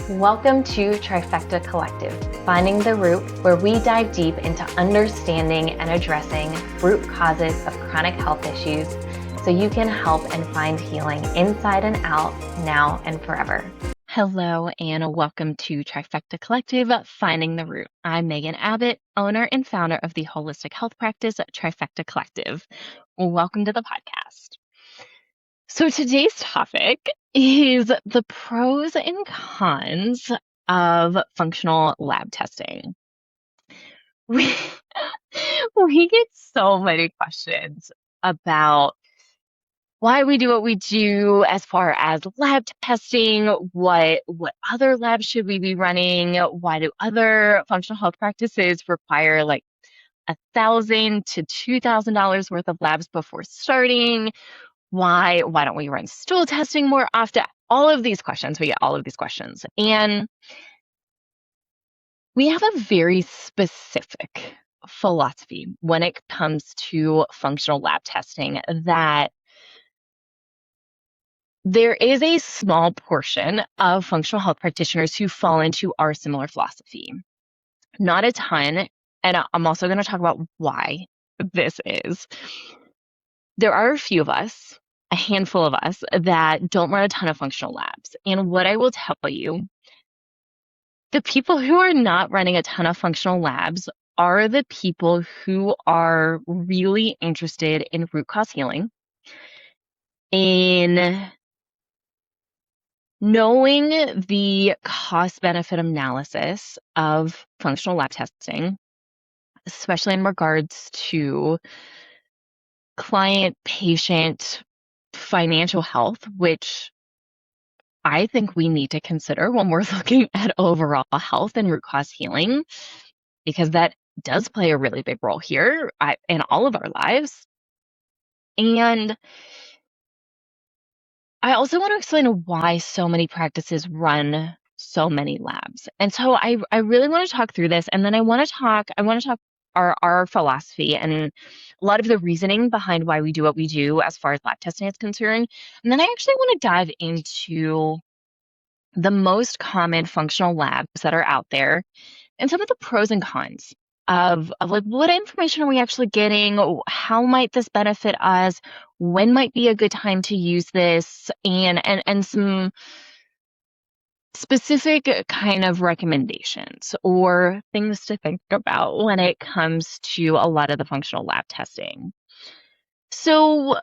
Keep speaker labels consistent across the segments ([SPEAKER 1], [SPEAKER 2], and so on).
[SPEAKER 1] Welcome to Trifecta Collective, Finding the Root, where we dive deep into understanding and addressing root causes of chronic health issues so you can help and find healing inside and out, now and forever. Hello, and welcome to Trifecta Collective, Finding the Root. I'm Megan Abbott, owner and founder of the holistic health practice Trifecta Collective. Welcome to the podcast. So today's topic is the pros and cons of functional lab testing. We get so many questions about why we do what we do as far as lab testing, what other labs should we be running, why do other functional health practices require like $1,000 to $2,000 worth of labs before starting? Why don't we run stool testing more often? All of these questions, we get all of these questions. And we have a very specific philosophy when it comes to functional lab testing that there is a small portion of functional health practitioners who fall into our similar philosophy. Not a ton. And I'm also going to talk about why this is. There are a few of us, a handful of us, that don't run a ton of functional labs. And what I will tell you, the people who are not running a ton of functional labs are the people who are really interested in root cause healing, in knowing the cost-benefit analysis of functional lab testing, especially in regards to client-patient financial health, which I think we need to consider when we're looking at overall health and root cause healing, because that does play a really big role here in all of our lives. And I also want to explain why so many practices run so many labs. And so I really want to talk through this, and then I want to talk our philosophy and a lot of the reasoning behind why we do what we do as far as lab testing is concerned. And then I actually want to dive into the most common functional labs that are out there and some of the pros and cons of like what information are we actually getting? How might this benefit us? When might be a good time to use this? And some specific kind of recommendations or things to think about when it comes to a lot of the functional lab testing. So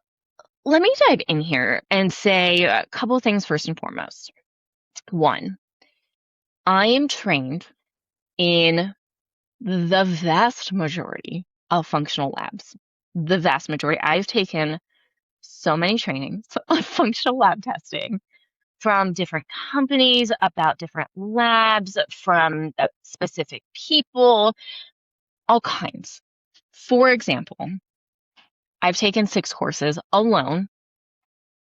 [SPEAKER 1] let me dive in here and say a couple of things first and foremost. One, I am trained in the vast majority of functional labs. The vast majority. I've taken so many trainings on functional lab testing from different companies about different labs, from specific people, all kinds. For example, I've taken 6 courses alone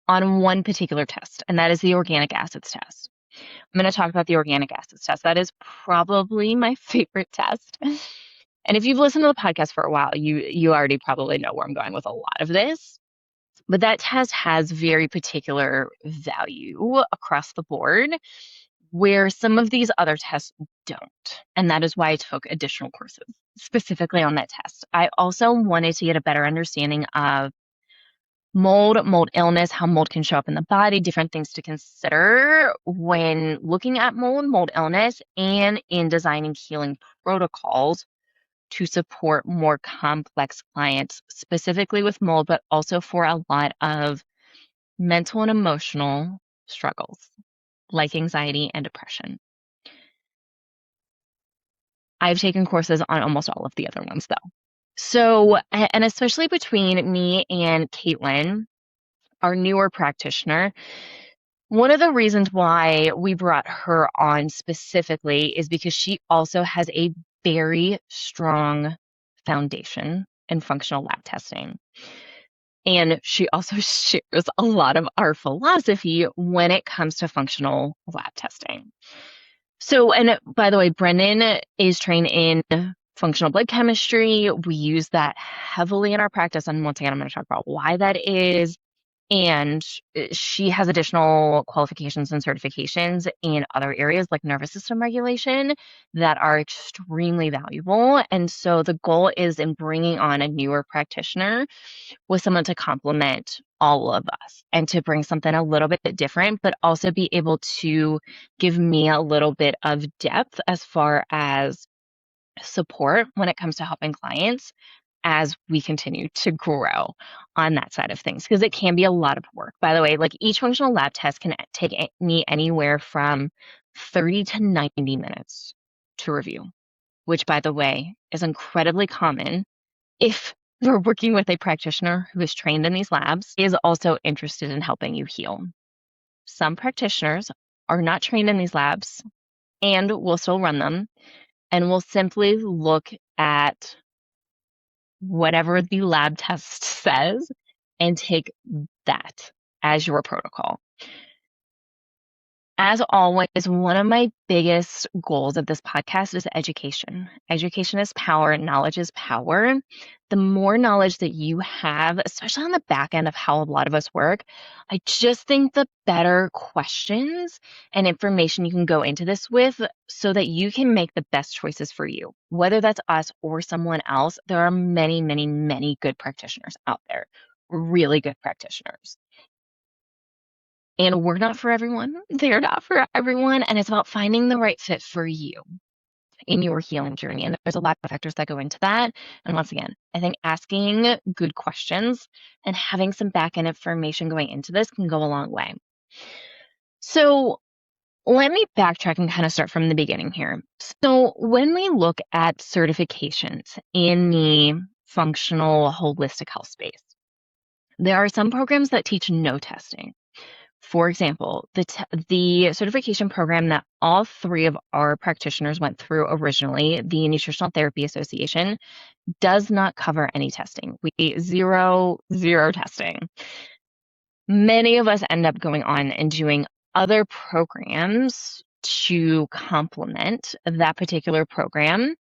[SPEAKER 1] on one particular test, and that is the organic acids test. I'm going to talk about the organic acids test. That is probably my favorite test. And if you've listened to the podcast for a while, you already probably know where I'm going with a lot of this. But that test has very particular value across the board, where some of these other tests don't. And that is why I took additional courses specifically on that test. I also wanted to get a better understanding of mold illness, how mold can show up in the body, different things to consider when looking at mold illness, and in designing healing protocols to support more complex clients, specifically with mold, but also for a lot of mental and emotional struggles like anxiety and depression. I've taken courses on almost all of the other ones though. So, and especially between me and Caitlin, our newer practitioner, one of the reasons why we brought her on specifically is because she also has a very strong foundation in functional lab testing. And she also shares a lot of our philosophy when it comes to functional lab testing. So, and by the way, Brendan is trained in functional blood chemistry. We use that heavily in our practice. And once again, I'm going to talk about why that is. And she has additional qualifications and certifications in other areas like nervous system regulation that are extremely valuable. And so the goal is in bringing on a newer practitioner with someone to complement all of us and to bring something a little bit different, but also be able to give me a little bit of depth as far as support when it comes to helping clients as we continue to grow on that side of things, because it can be a lot of work. By the way, like each functional lab test can take me anywhere from 30 to 90 minutes to review, which, by the way, is incredibly common if you're working with a practitioner who is trained in these labs, is also interested in helping you heal. Some practitioners are not trained in these labs and will still run them and will simply look at whatever the lab test says and take that as your protocol. As always, one of my biggest goals of this podcast is education. Education is power, knowledge is power. The more knowledge that you have, especially on the back end of how a lot of us work, I just think the better questions and information you can go into this with so that you can make the best choices for you. Whether that's us or someone else, there are many, many, many good practitioners out there, really good practitioners. And we're not for everyone. They're not for everyone. And it's about finding the right fit for you in your healing journey. And there's a lot of factors that go into that. And once again, I think asking good questions and having some back end information going into this can go a long way. So let me backtrack and kind of start from the beginning here. So when we look at certifications in the functional holistic health space, there are some programs that teach no testing. For example, the certification program that all three of our practitioners went through originally, the Nutritional Therapy Association, does not cover any testing. We zero testing. Many of us end up going on and doing other programs to complement that particular program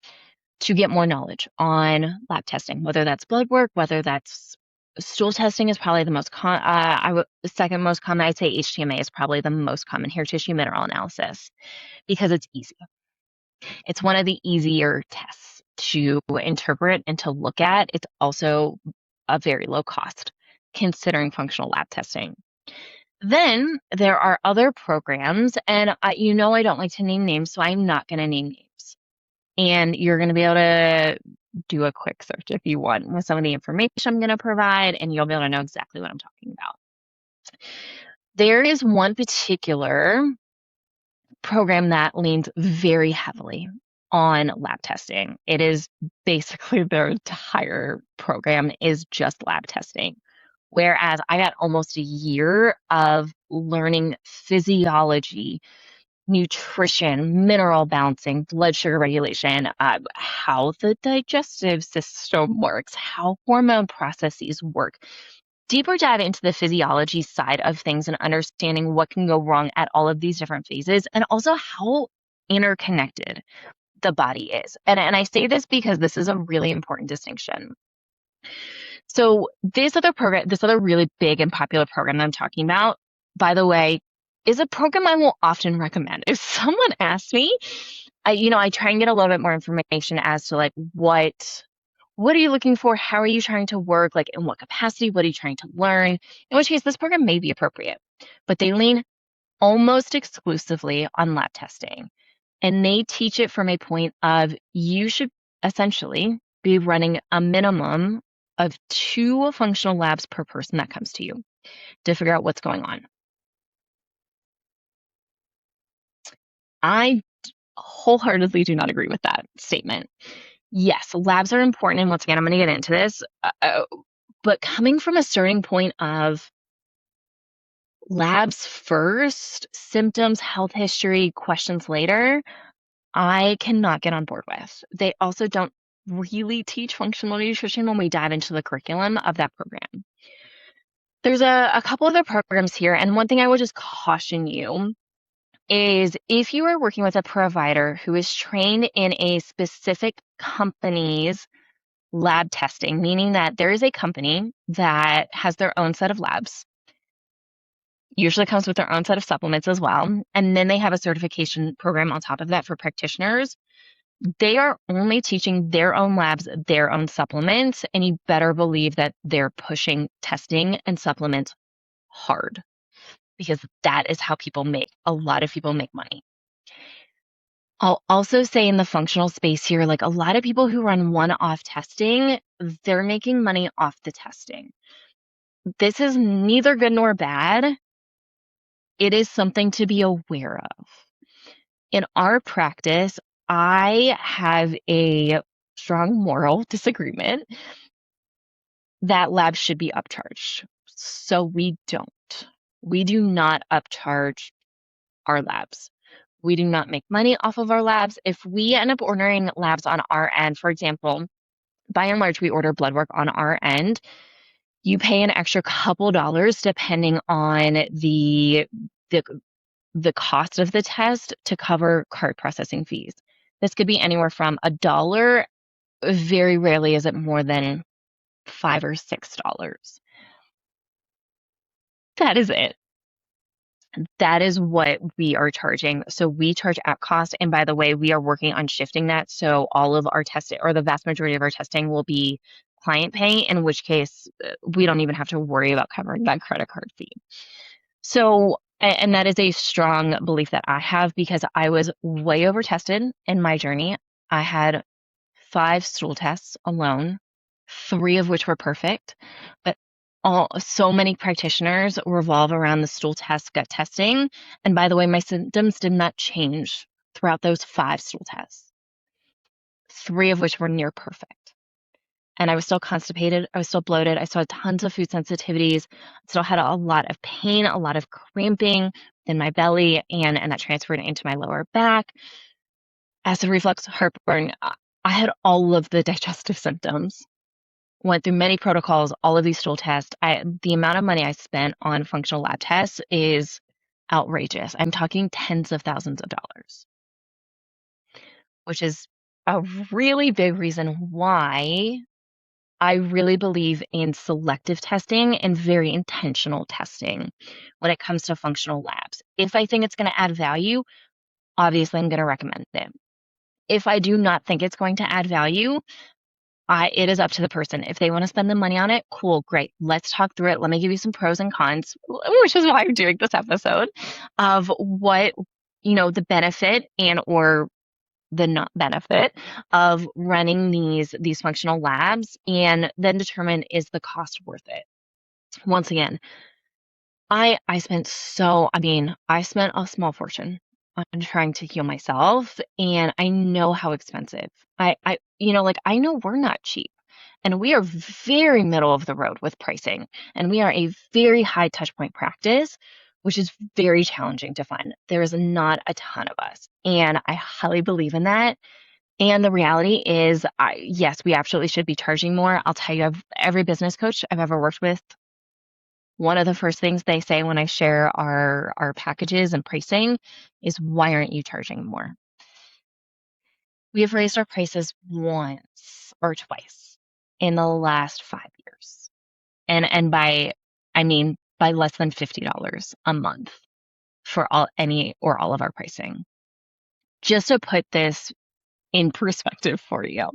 [SPEAKER 1] to get more knowledge on lab testing, whether that's blood work, whether that's stool testing is probably the most the second most common. I'd say HTMA is probably the most common, hair tissue mineral analysis, because it's easy. It's one of the easier tests to interpret and to look at. It's also a very low cost considering functional lab testing. Then there are other programs, and I don't like to name names, so I'm not going to name names. And you're going to be able to do a quick search if you want with some of the information I'm going to provide, and you'll be able to know exactly what I'm talking about. There is one particular program that leans very heavily on lab testing. It is basically their entire program is just lab testing. Whereas I got almost a year of learning physiology, nutrition, mineral balancing, blood sugar regulation, how the digestive system works, how hormone processes work. Deeper dive into the physiology side of things and understanding what can go wrong at all of these different phases, and also how interconnected the body is. And I say this because this is a really important distinction. So this other really big and popular program that I'm talking about, by the way, is a program I will often recommend. If someone asks me, I try and get a little bit more information as to like what are you looking for? How are you trying to work? Like in what capacity? What are you trying to learn? In which case, this program may be appropriate, but they lean almost exclusively on lab testing. And they teach it from a point of you should essentially be running a minimum of 2 functional labs per person that comes to you to figure out what's going on. I wholeheartedly do not agree with that statement. Yes, labs are important, and once again, I'm going to get into this, but coming from a starting point of labs first, symptoms, health history, questions later, I cannot get on board with. They also don't really teach functional nutrition when we dive into the curriculum of that program. There's a couple other programs here, and one thing I would just caution you is if you are working with a provider who is trained in a specific company's lab testing, meaning that there is a company that has their own set of labs, Usually comes with their own set of supplements as well. And then they have a certification program on top of that for practitioners. They are only teaching their own labs, their own supplements, and you better believe that they're pushing testing and supplements hard because that is how a lot of people make money. I'll also say in the functional space here, like a lot of people who run one-off testing, they're making money off the testing. This is neither good nor bad. It is something to be aware of. In our practice, I have a strong moral disagreement that labs should be upcharged. So we don't. We do not upcharge our labs. We do not make money off of our labs. If we end up ordering labs on our end, for example, by and large, we order blood work on our end. You pay an extra couple dollars depending on the the cost of the test to cover card processing fees. This could be anywhere from $1. Very rarely is it more than $5 or $6. That is it. That is what we are charging. So we charge at cost. And by the way, we are working on shifting that. So all of our testing, or the vast majority of our testing, will be client pay, in which case we don't even have to worry about covering that credit card fee. So, and that is a strong belief that I have because I was way over tested in my journey. I had 5 stool tests alone, 3 of which were perfect, but so many practitioners revolve around the stool test, gut testing. And by the way, my symptoms did not change throughout those 5 stool tests, 3 of which were near perfect. And I was still constipated. I was still bloated. I still had tons of food sensitivities. I still had a lot of pain, a lot of cramping in my belly, and that transferred into my lower back. Acid reflux, heartburn. I had all of the digestive symptoms. Went through many protocols, all of these stool tests. The amount of money I spent on functional lab tests is outrageous. I'm talking tens of thousands of dollars, which is a really big reason why I really believe in selective testing and very intentional testing when it comes to functional labs. If I think it's going to add value, obviously I'm going to recommend it. If I do not think it's going to add value, it is up to the person. If they want to spend the money on it, cool, great. Let's talk through it. Let me give you some pros and cons, which is why I'm doing this episode of what, the benefit and or the not benefit of running these functional labs, and then determine, is the cost worth it? Once again, I spent I spent a small fortune on trying to heal myself, and I know how expensive. I know we're not cheap, and we are very middle of the road with pricing, and we are a very high touch point practice, which is very challenging to find. There is not a ton of us, and I highly believe in that. And the reality is, yes, we absolutely should be charging more. I'll tell you, every business coach I've ever worked with, one of the first things they say when I share our packages and pricing is, why aren't you charging more? We have raised our prices once or twice in the last 5 years. And by less than $50 a month for all of our pricing. Just to put this in perspective for you.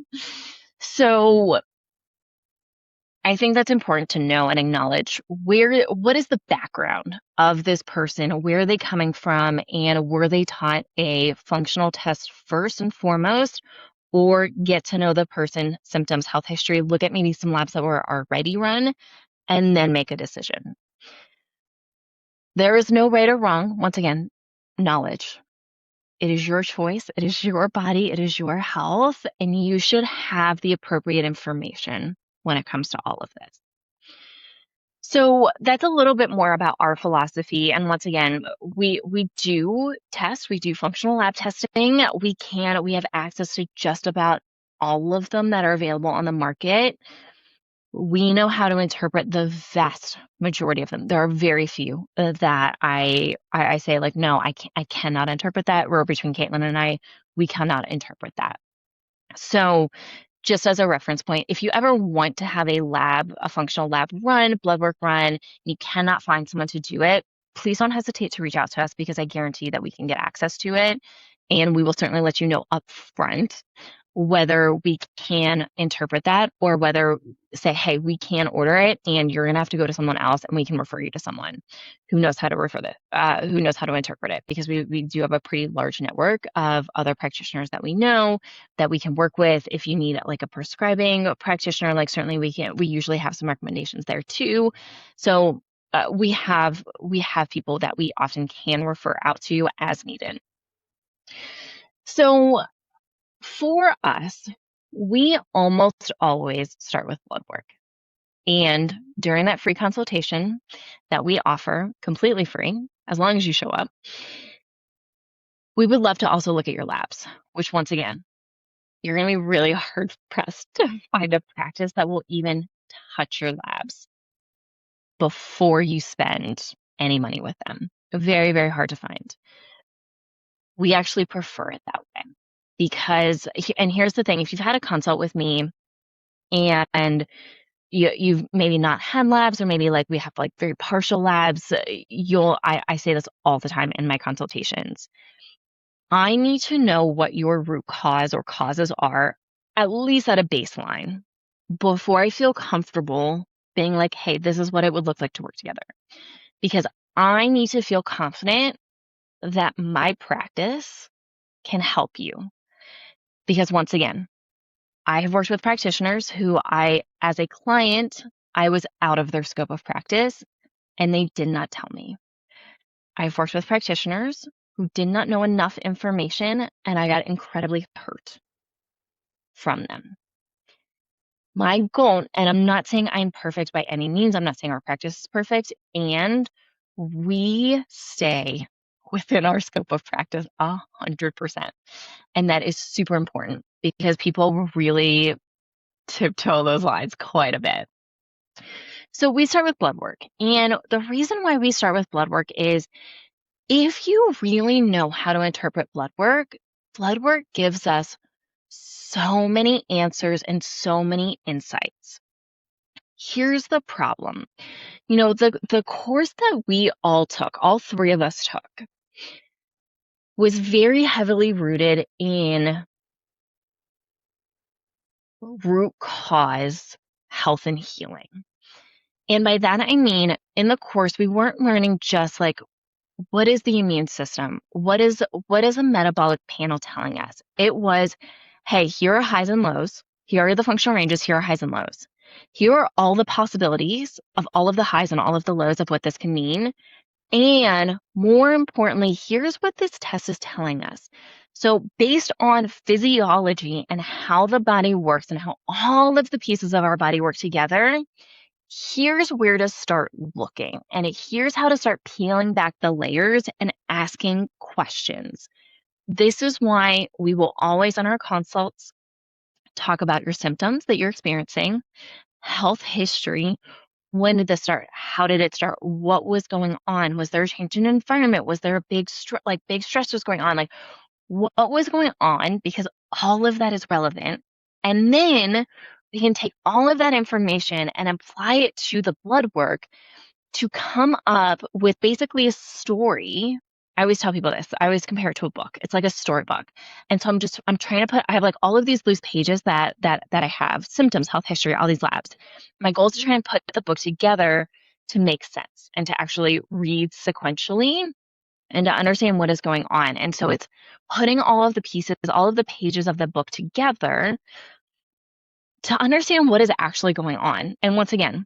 [SPEAKER 1] So I think that's important to know and acknowledge what is the background of this person, where are they coming from, and were they taught a functional test first and foremost, or get to know the person, symptoms, health history, look at maybe some labs that were already run, and then make a decision. There is no right or wrong. Once again, knowledge. It is your choice. It is your body. It is your health, and you should have the appropriate information when it comes to all of this. So that's a little bit more about our philosophy. And once again, we do test, we do functional lab testing. We have access to just about all of them that are available on the market. We know how to interpret the vast majority of them. There are very few that I say, like, no, I cannot interpret that. We're between Caitlin and I, we cannot interpret that. So just as a reference point, if you ever want to have a functional lab run, blood work run, you cannot find someone to do it, please don't hesitate to reach out to us because I guarantee that we can get access to it. And we will certainly let you know upfront whether we can interpret that or whether say, hey, we can order it and you're going to have to go to someone else and we can refer you to someone who knows how to who knows how to interpret it, because we do have a pretty large network of other practitioners that we know that we can work with. If you need like a prescribing practitioner, like certainly we usually have some recommendations there too. So we have people that we often can refer out to as needed. So for us, we almost always start with blood work. And during that free consultation that we offer, completely free, as long as you show up, we would love to also look at your labs, which once again, you're going to be really hard pressed to find a practice that will even touch your labs before you spend any money with them. Very, very hard to find. We actually prefer it that way because, and here's the thing, if you've had a consult with me and you've maybe not had labs, or maybe like we have like very partial labs, I say this all the time in my consultations. I need to know what your root cause or causes are, at least at a baseline, before I feel comfortable being like, hey, this is what it would look like to work together. Because I need to feel confident that my practice can help you. Because once again, I have worked with practitioners who as a client, I was out of their scope of practice and they did not tell me. I've worked with practitioners who did not know enough information and I got incredibly hurt from them. My goal, and I'm not saying I'm perfect by any means, I'm not saying our practice is perfect, and we stay within our scope of practice 100%. And that is super important because people really tiptoe those lines quite a bit. So we start with blood work. And the reason why we start with blood work is if you really know how to interpret blood work gives us so many answers and so many insights. Here's the problem. You know, the course that we all took, all three of us took, was very heavily rooted in root cause health and healing. And by that, I mean, in the course, we weren't learning just like, what is the immune system? What is a metabolic panel telling us? It was, hey, here are highs and lows. Here are the functional ranges. Here are highs and lows. Here are all the possibilities of all of the highs and all of the lows of what this can mean. And more importantly, here's what this test is telling us. So based on physiology and how the body works and how all of the pieces of our body work together, here's where to start looking. And here's how to start peeling back the layers and asking questions. This is why we will always on our consults talk about your symptoms that you're experiencing, health history. When did this start? How did it start? What was going on? Was there a change in environment? Was there a big stress was going on? Like what was going on? Because all of that is relevant. And then we can take all of that information and apply it to the blood work to come up with basically a story. I always tell people this. I always compare it to a book. It's like a storybook. And so I'm trying to I have like all of these loose pages that I have, symptoms, health history, all these labs. My goal is to try and put the book together to make sense and to actually read sequentially and to understand what is going on. And so it's putting all of the pieces, all of the pages of the book together to understand what is actually going on. And once again,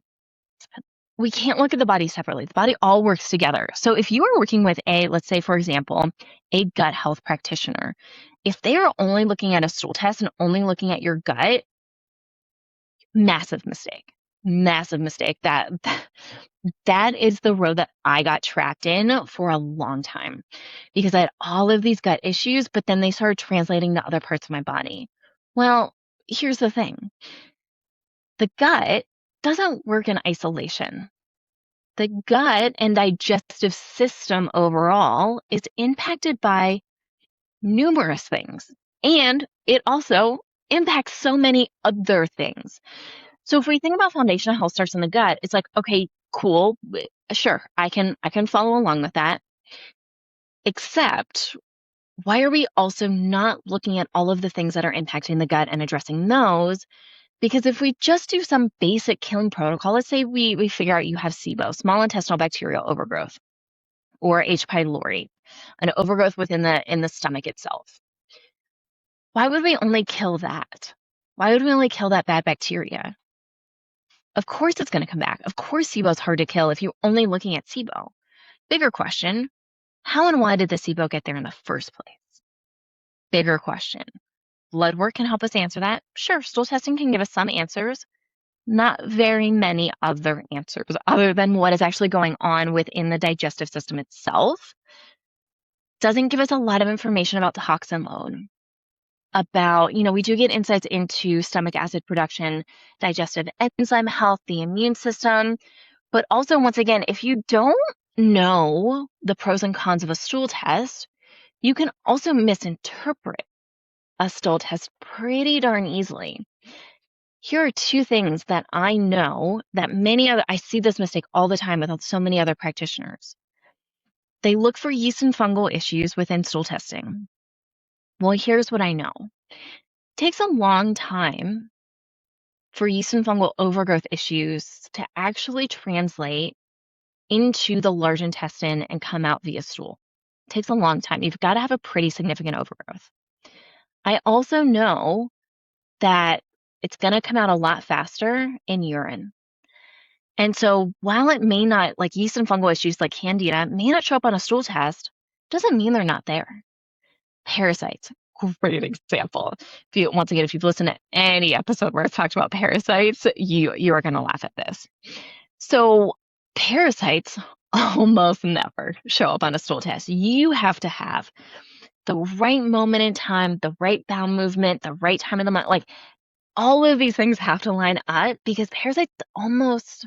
[SPEAKER 1] we can't look at the body separately. The body all works together. So if you are working with let's say, for example, a gut health practitioner, if they are only looking at a stool test and only looking at your gut, massive mistake. Massive mistake. That is the road that I got trapped in for a long time because I had all of these gut issues, but then they started translating to other parts of my body. Well, here's the thing. The gut doesn't work in isolation. The gut and digestive system overall is impacted by numerous things, and it also impacts so many other things. So if we think about foundational health starts in the gut, it's like, okay, Cool. Sure, I can follow along with that. Except, why are we also not looking at all of the things that are impacting the gut and addressing those? Because if we just do some basic killing protocol, let's say we figure out you have SIBO, small intestinal bacterial overgrowth, or H. pylori, an overgrowth within the stomach itself. Why would we only kill that? Why would we only kill that bad bacteria? Of course it's going to come back. Of course SIBO is hard to kill if you're only looking at SIBO. Bigger question, how and why did the SIBO get there in the first place? Bigger question. Blood work can help us answer that. Sure, stool testing can give us some answers. Not very many other answers other than what is actually going on within the digestive system itself. Doesn't give us a lot of information about toxin load. About, we do get insights into stomach acid production, digestive enzyme health, the immune system. But also, once again, if you don't know the pros and cons of a stool test, you can also misinterpret a stool test pretty darn easily. Here are two things that I know that I see this mistake all the time with so many other practitioners. They look for yeast and fungal issues within stool testing. Well, here's what I know. It takes a long time for yeast and fungal overgrowth issues to actually translate into the large intestine and come out via stool. It takes a long time. You've got to have a pretty significant overgrowth. I also know that it's going to come out a lot faster in urine. And so while it may not, like yeast and fungal issues like candida, may not show up on a stool test, doesn't mean they're not there. Parasites, great example. Once again, if you've listened to any episode where I've talked about parasites, you are going to laugh at this. So parasites almost never show up on a stool test. You have to have the right moment in time, the right bowel movement, the right time of the month. Like all of these things have to line up because parasites almost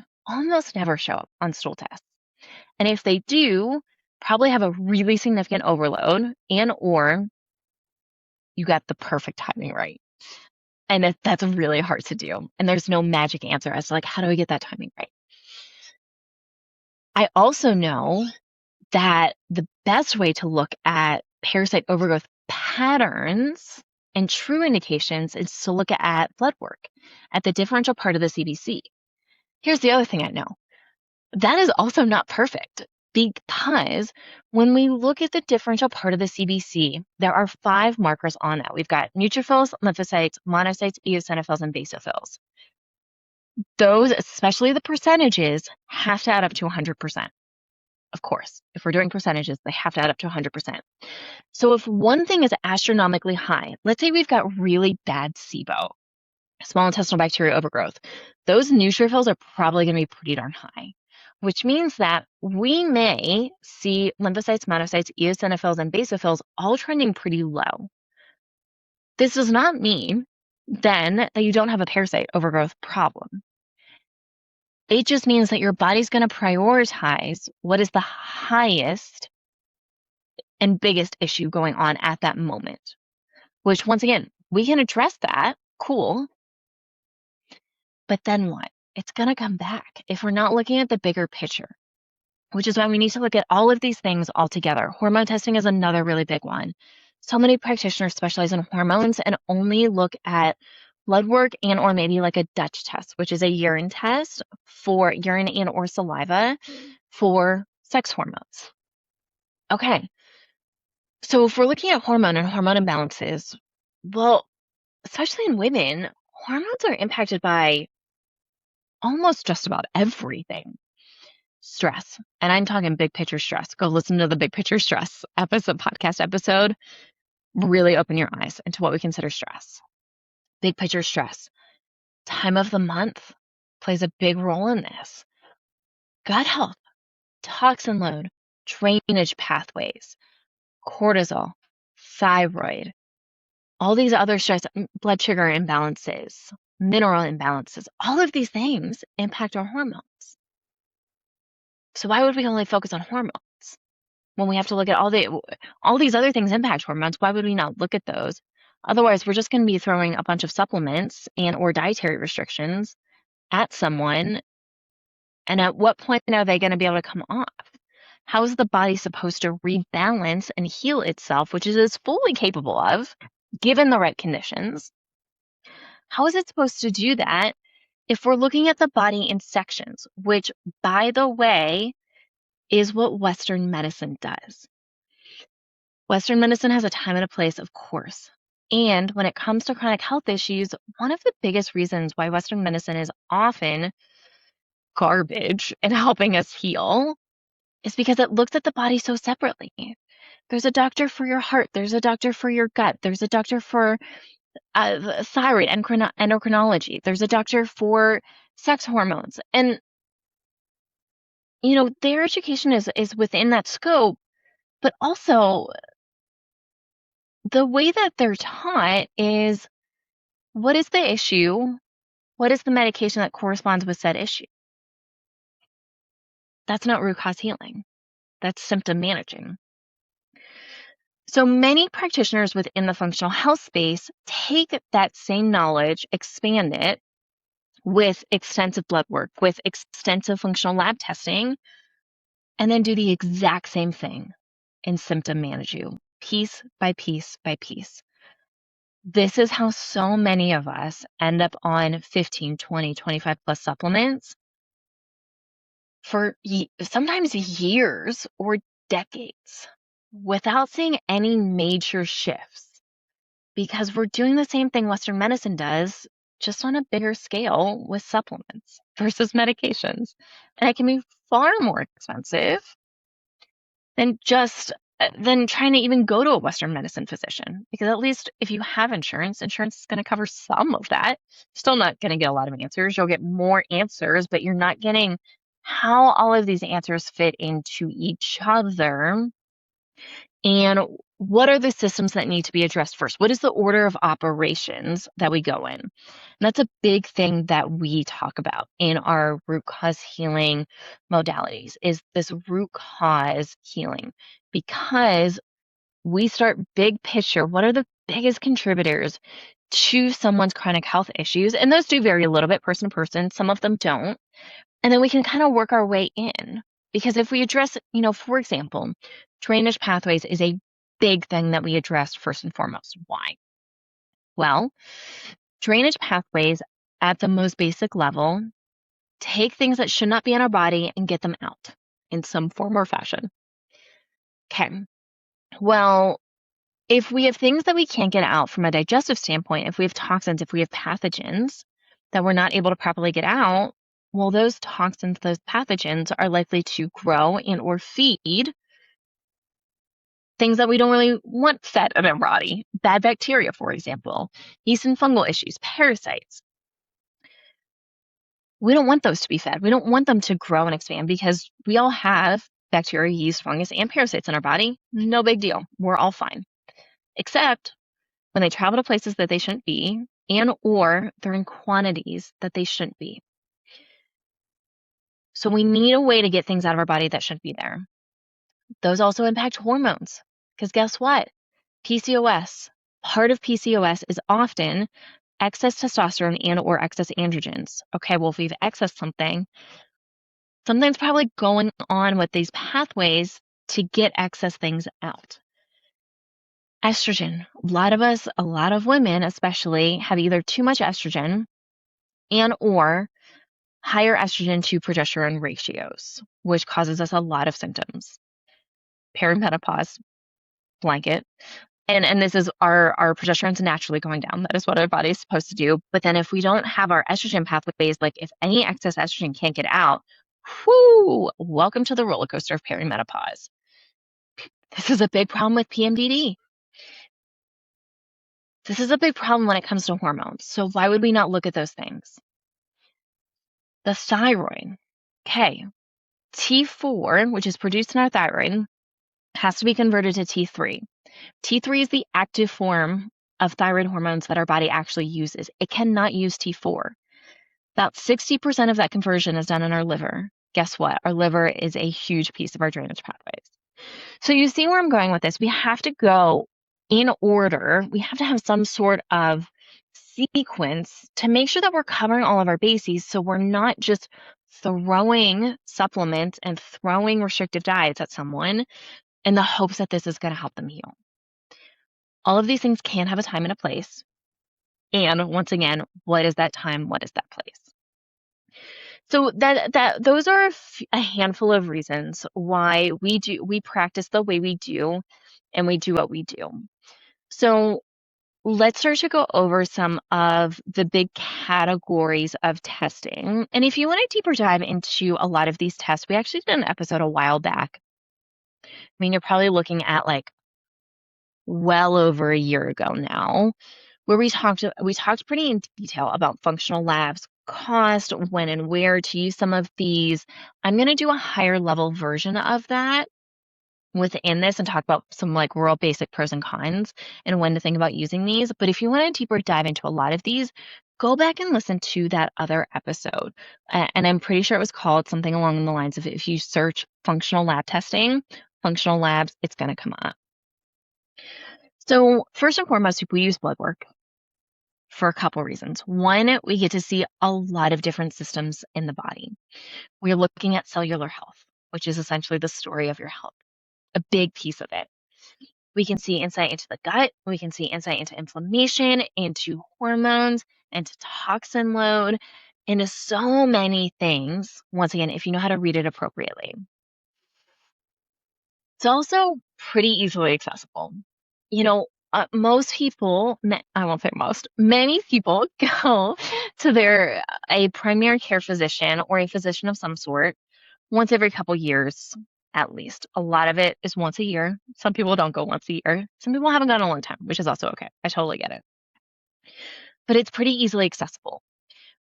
[SPEAKER 1] never show up on stool tests. And if they do, probably have a really significant overload or you got the perfect timing right. And that's really hard to do. And there's no magic answer as to like, how do I get that timing right? I also know that the best way to look at parasite overgrowth patterns and true indications is to look at blood work at the differential part of the CBC. Here's the other thing I know. That is also not perfect because when we look at the differential part of the CBC, there are 5 markers on that. We've got neutrophils, lymphocytes, monocytes, eosinophils, and basophils. Those, especially the percentages, have to add up to 100%. Of course, if we're doing percentages, they have to add up to 100%. So if one thing is astronomically high, let's say we've got really bad SIBO, small intestinal bacterial overgrowth, those neutrophils are probably going to be pretty darn high, which means that we may see lymphocytes, monocytes, eosinophils, and basophils all trending pretty low. This does not mean then that you don't have a parasite overgrowth problem. It just means that your body's going to prioritize what is the highest and biggest issue going on at that moment, which once again, we can address that. Cool. But then what? It's going to come back if we're not looking at the bigger picture, which is why we need to look at all of these things all together. Hormone testing is another really big one. So many practitioners specialize in hormones and only look at blood work or maybe like a Dutch test, which is a urine test for urine or saliva for sex hormones. Okay. So if we're looking at hormone and hormone imbalances, well, especially in women, hormones are impacted by almost just about everything. Stress. And I'm talking big picture stress. Go listen to the big picture stress podcast episode. Really open your eyes into what we consider stress. Big picture stress. Time of the month plays a big role in this. Gut health, toxin load, drainage pathways, cortisol, thyroid, all these other stress, blood sugar imbalances, mineral imbalances, all of these things impact our hormones. So why would we only focus on hormones when we have to look at all these other things impact hormones? Why would we not look at those? Otherwise, we're just going to be throwing a bunch of supplements or dietary restrictions at someone And at what point are they going to be able to come off? How is the body supposed to rebalance and heal itself, which it is fully capable of, given the right conditions? How is it supposed to do that if we're looking at the body in sections, which, by the way, is what Western medicine does? Western medicine has a time and a place, of course. And when it comes to chronic health issues, one of the biggest reasons why Western medicine is often garbage in helping us heal is because it looks at the body so separately. There's a doctor for your heart. There's a doctor for your gut. There's a doctor for thyroid, endocrinology. There's a doctor for sex hormones. And, their education is within that scope, but also the way that they're taught is, what is the issue? What is the medication that corresponds with said issue? That's not root cause healing. That's symptom managing. So many practitioners within the functional health space take that same knowledge, expand it with extensive blood work, with extensive functional lab testing, and then do the exact same thing and symptom manage you piece by piece by piece. This is how so many of us end up on 15, 20, 25 plus supplements for sometimes years or decades without seeing any major shifts, because we're doing the same thing Western medicine does, just on a bigger scale with supplements versus medications. And it can be far more expensive than trying to even go to a Western medicine physician, because at least if you have insurance is going to cover some of that. Still not going to get a lot of answers. You'll get more answers, but you're not getting how all of these answers fit into each other. And what are the systems that need to be addressed first? What is the order of operations that we go in? And that's a big thing that we talk about in our root cause healing modalities, is this root cause healing, because we start big picture. What are the biggest contributors to someone's chronic health issues? And those do vary a little bit person to person. Some of them don't. And then we can kind of work our way in. Because if we address, for example, drainage pathways is a big thing that we address first and foremost. Why? Well, drainage pathways at the most basic level take things that should not be in our body and get them out in some form or fashion. Okay. Well, if we have things that we can't get out from a digestive standpoint, if we have toxins, if we have pathogens that we're not able to properly get out, well, those toxins, those pathogens are likely to grow and or feed things that we don't really want fed in our body. Bad bacteria, for example, yeast and fungal issues, parasites. We don't want those to be fed. We don't want them to grow and expand, because we all have bacteria, yeast, fungus, and parasites in our body. No big deal. We're all fine. Except when they travel to places that they shouldn't be, and or they're in quantities that they shouldn't be. So we need a way to get things out of our body that shouldn't be there. Those also impact hormones, because guess what? PCOS, part of PCOS is often excess testosterone and or excess androgens. Okay, well, if we've excess something's probably going on with these pathways to get excess things out. Estrogen. A lot of women especially, have either too much estrogen and or higher estrogen to progesterone ratios, which causes us a lot of symptoms. Perimenopause, blanket. And this is our progesterone's naturally going down. That is what our body is supposed to do. But then if we don't have our estrogen pathways, like if any excess estrogen can't get out, welcome to the roller coaster of perimenopause. This is a big problem with PMDD. This is a big problem when it comes to hormones. So why would we not look at those things? The thyroid. Okay. T4, which is produced in our thyroid, has to be converted to T3. T3 is the active form of thyroid hormones that our body actually uses. It cannot use T4. About 60% of that conversion is done in our liver. Guess what? Our liver is a huge piece of our drainage pathways. So you see where I'm going with this. We have to go in order. We have to have some sort of sequence to make sure that we're covering all of our bases, so we're not just throwing supplements and throwing restrictive diets at someone in the hopes that this is going to help them heal. All of these things can have a time and a place. And once again, what is that time? What is that place? So those are a handful of reasons why we practice the way we do and we do what we do. So let's start to go over some of the big categories of testing. And if you want a deeper dive into a lot of these tests, we actually did an episode a while back. I mean, you're probably looking at like well over a year ago now, where we talked pretty in detail about functional labs, cost, when and where to use some of these. I'm going to do a higher level version of that within this and talk about some like real basic pros and cons and when to think about using these. But if you want a deeper dive into a lot of these, go back and listen to that other episode. And I'm pretty sure it was called something along the lines of if you search functional lab testing, functional labs, it's going to come up. So first and foremost, we use blood work for a couple reasons. One, we get to see a lot of different systems in the body. We're looking at cellular health, which is essentially the story of your health, a big piece of it. We can see insight into the gut. We can see insight into inflammation, into hormones, into toxin load, into so many things. Once again, if you know how to read it appropriately. It's also pretty easily accessible. Most people, I won't say most, many people go to a primary care physician or a physician of some sort once every couple years, at least. A lot of it is once a year. Some people don't go once a year. Some people haven't gone in a long time, which is also okay. I totally get it. But it's pretty easily accessible.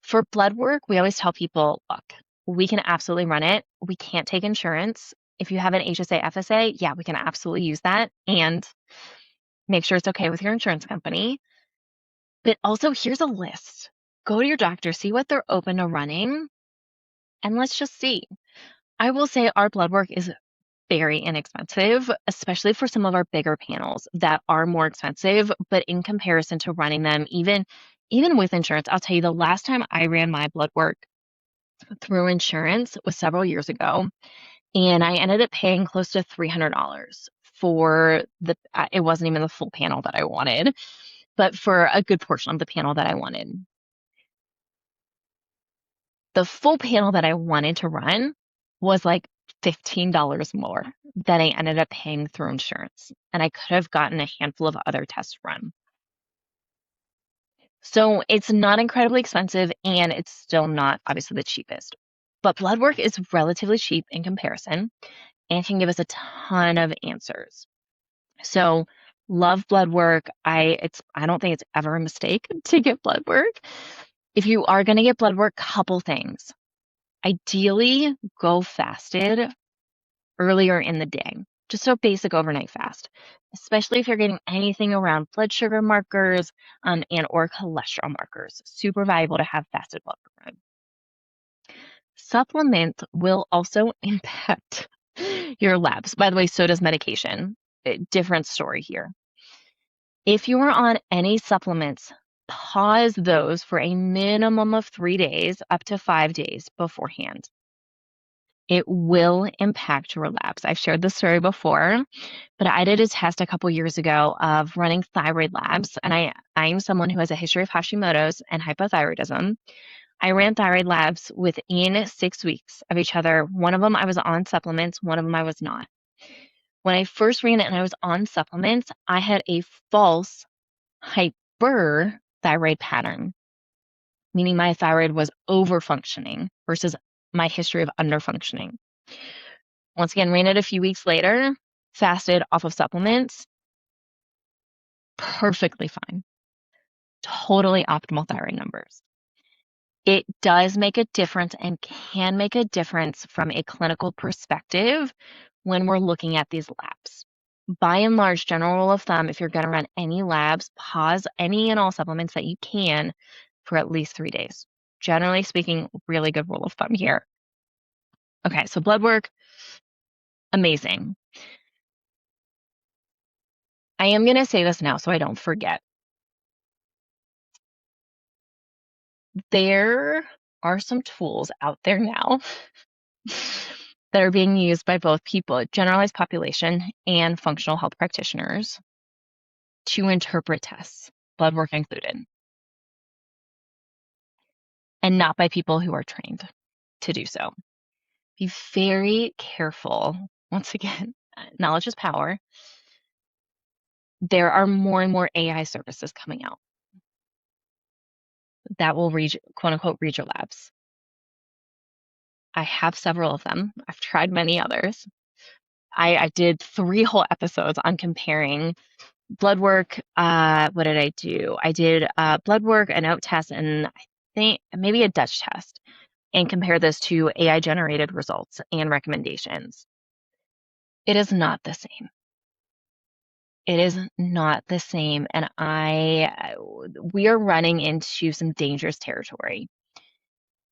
[SPEAKER 1] For blood work, we always tell people, look, we can absolutely run it. We can't take insurance. If you have an HSA, FSA, yeah, we can absolutely use that. And make sure it's okay with your insurance company. But also, here's a list. Go to your doctor, see what they're open to running, and let's just see. I will say our blood work is very inexpensive, especially for some of our bigger panels that are more expensive. But in comparison to running them, even with insurance, I'll tell you the last time I ran my blood work through insurance was several years ago, and I ended up paying close to $300 for it wasn't even the full panel that I wanted, but for a good portion of the panel that I wanted. The full panel that I wanted to run was like $15 more than I ended up paying through insurance. And I could have gotten a handful of other tests run. So it's not incredibly expensive and it's still not obviously the cheapest. But blood work is relatively cheap in comparison and can give us a ton of answers. So love blood work. I don't think it's ever a mistake to get blood work. If you are going to get blood work, couple things. Ideally, go fasted earlier in the day. Just a basic overnight fast, especially if you're getting anything around blood sugar markers and or cholesterol markers. Super valuable to have fasted blood work. Supplements will also impact your labs. By the way, so does medication. Different story here. If you are on any supplements, pause those for a minimum of 3 days, up to 5 days beforehand. It will impact your labs. I've shared this story before, but I did a test a couple years ago of running thyroid labs, and I'm someone who has a history of Hashimoto's and hypothyroidism. I ran thyroid labs within 6 weeks of each other. One of them I was on supplements, one of them I was not. When I first ran it and I was on supplements, I had a false hyperthyroid pattern, meaning my thyroid was overfunctioning versus my history of underfunctioning. Once again, ran it a few weeks later, fasted off of supplements, perfectly fine. Totally optimal thyroid numbers. It does make a difference and can make a difference from a clinical perspective when we're looking at these labs. By and large, general rule of thumb, if you're going to run any labs, pause any and all supplements that you can for at least 3 days. Generally speaking, really good rule of thumb here. Okay, so blood work, amazing. I am going to say this now so I don't forget. There are some tools out there now that are being used by both people, generalized population and functional health practitioners, to interpret tests, blood work included, and not by people who are trained to do so. Be very careful. Once again, knowledge is power. There are more and more AI services coming out that will read, quote unquote, read your labs. I have several of them. I've tried many others. I did 3 whole episodes on comparing blood work. What did I do? I did blood work, a note test, and I think maybe a Dutch test, and compare this to AI generated results and recommendations. It is not the same. It is not the same. And we are running into some dangerous territory.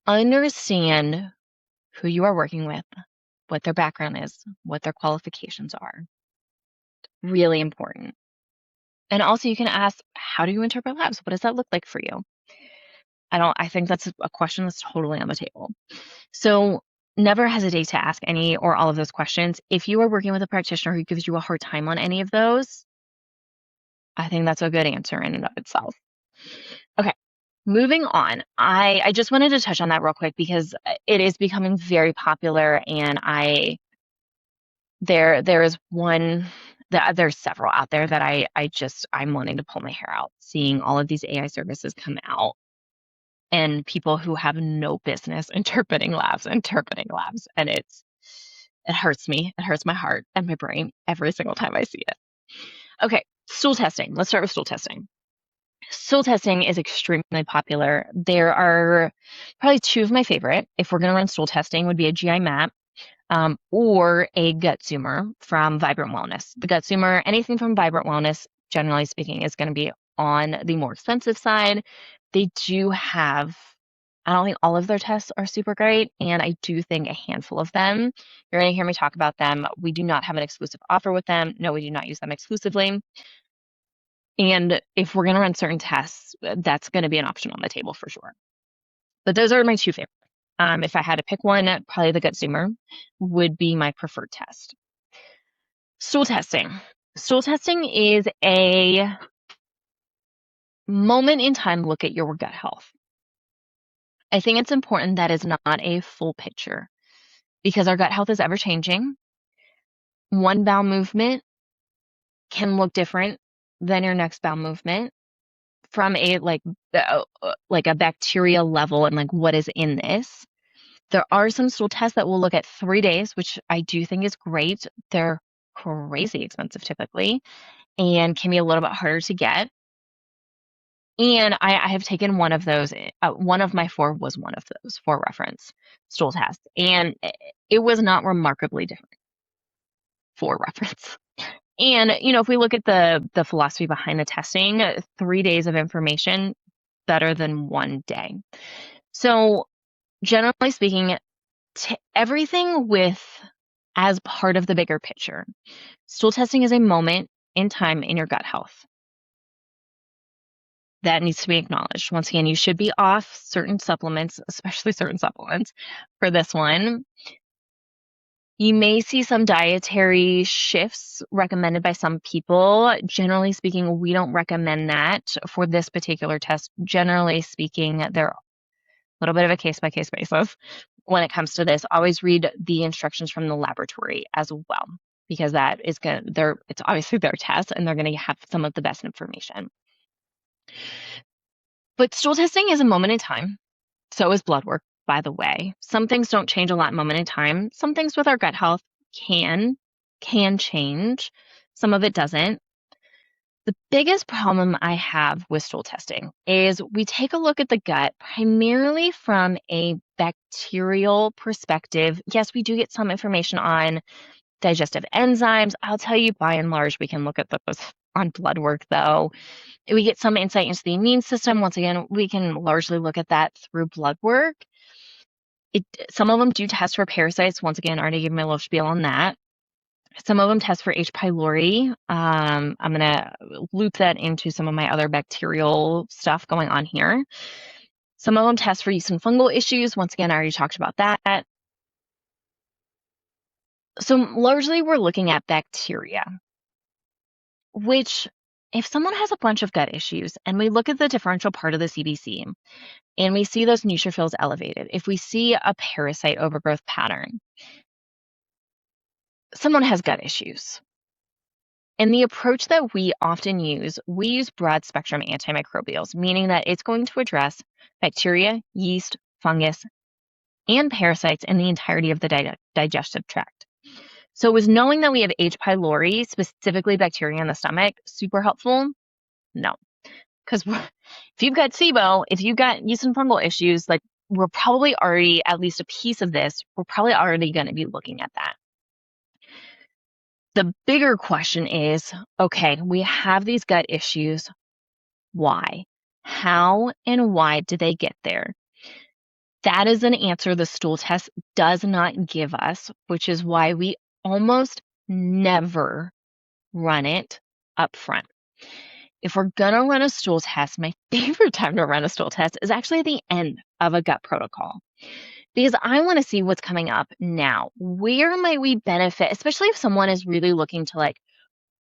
[SPEAKER 1] Understand who you are working with, what their background is, what their qualifications are. Really important. And also you can ask, how do you interpret labs? What does that look like for you? I think that's a question that's totally on the table. So never hesitate to ask any or all of those questions. If you are working with a practitioner who gives you a hard time on any of those, I think that's a good answer in and of itself. Okay, moving on. I just wanted to touch on that real quick because it is becoming very popular, and there is one that there's several out there that I'm wanting to pull my hair out seeing all of these AI services come out and people who have no business interpreting labs, and it hurts me. It hurts my heart and my brain every single time I see it. Okay, stool testing. Let's start with stool testing. Stool testing is extremely popular. There are probably 2 of my favorite. If we're going to run stool testing, would be a GI map or a gut zoomer from Vibrant Wellness. The gut zoomer, anything from Vibrant Wellness, generally speaking, is going to be on the more expensive side. They do have, I don't think all of their tests are super great, and I do think a handful of them, you're going to hear me talk about them. We do not have an exclusive offer with them. No, we do not use them exclusively. And if we're going to run certain tests, that's going to be an option on the table for sure. But those are my 2 favorites. If I had to pick one, probably the gut zoomer would be my preferred test. Stool testing. Stool testing is a moment in time look at your gut health. I think it's important that it's not a full picture because our gut health is ever changing. One bowel movement can look different than your next bowel movement from a like a bacteria level and like what is in this. There are some stool tests that will look at 3 days, which I do think is great. They're crazy expensive typically and can be a little bit harder to get. And I have taken one of those. One of my 4 was one of those for reference stool tests. And it was not remarkably different for reference. And, if we look at the philosophy behind the testing, 3 days of information better than 1 day. So generally speaking, everything with as part of the bigger picture. Stool testing is a moment in time in your gut health that needs to be acknowledged. Once again, you should be off certain supplements, especially certain supplements for this one. You may see some dietary shifts recommended by some people. Generally speaking, we don't recommend that for this particular test. Generally speaking, they're a little bit of a case-by-case basis when it comes to this. Always read the instructions from the laboratory as well, because that is it's obviously their test and they're going to have some of the best information. But stool testing is a moment in time. So is blood work, by the way. Some things don't change a lot moment in time. Some things with our gut health can change. Some of it doesn't. The biggest problem I have with stool testing is we take a look at the gut primarily from a bacterial perspective. Yes, we do get some information on digestive enzymes. I'll tell you, by and large, we can look at those on blood work, though. We get some insight into the immune system. Once again, we can largely look at that through blood work. Some of them do test for parasites. Once again, I already gave my little spiel on that. Some of them test for H. pylori. I'm going to loop that into some of my other bacterial stuff going on here. Some of them test for yeast and fungal issues. Once again, I already talked about that. So largely we're looking at bacteria, which if someone has a bunch of gut issues and we look at the differential part of the CBC and we see those neutrophils elevated, if we see a parasite overgrowth pattern, someone has gut issues. And the approach that we often use, we use broad spectrum antimicrobials, meaning that it's going to address bacteria, yeast, fungus, and parasites in the entirety of the digestive tract. So was knowing that we have H. pylori, specifically bacteria in the stomach, super helpful? No. Because if you've got SIBO, if you've got yeast and fungal issues, like we're probably already, at least a piece of this, we're probably already going to be looking at that. The bigger question is, okay, we have these gut issues. Why? How and why did they get there? That is an answer the stool test does not give us, which is why we almost never run it up front. If we're going to run a stool test, my favorite time to run a stool test is actually at the end of a gut protocol. Because I want to see what's coming up now. Where might we benefit, especially if someone is really looking to like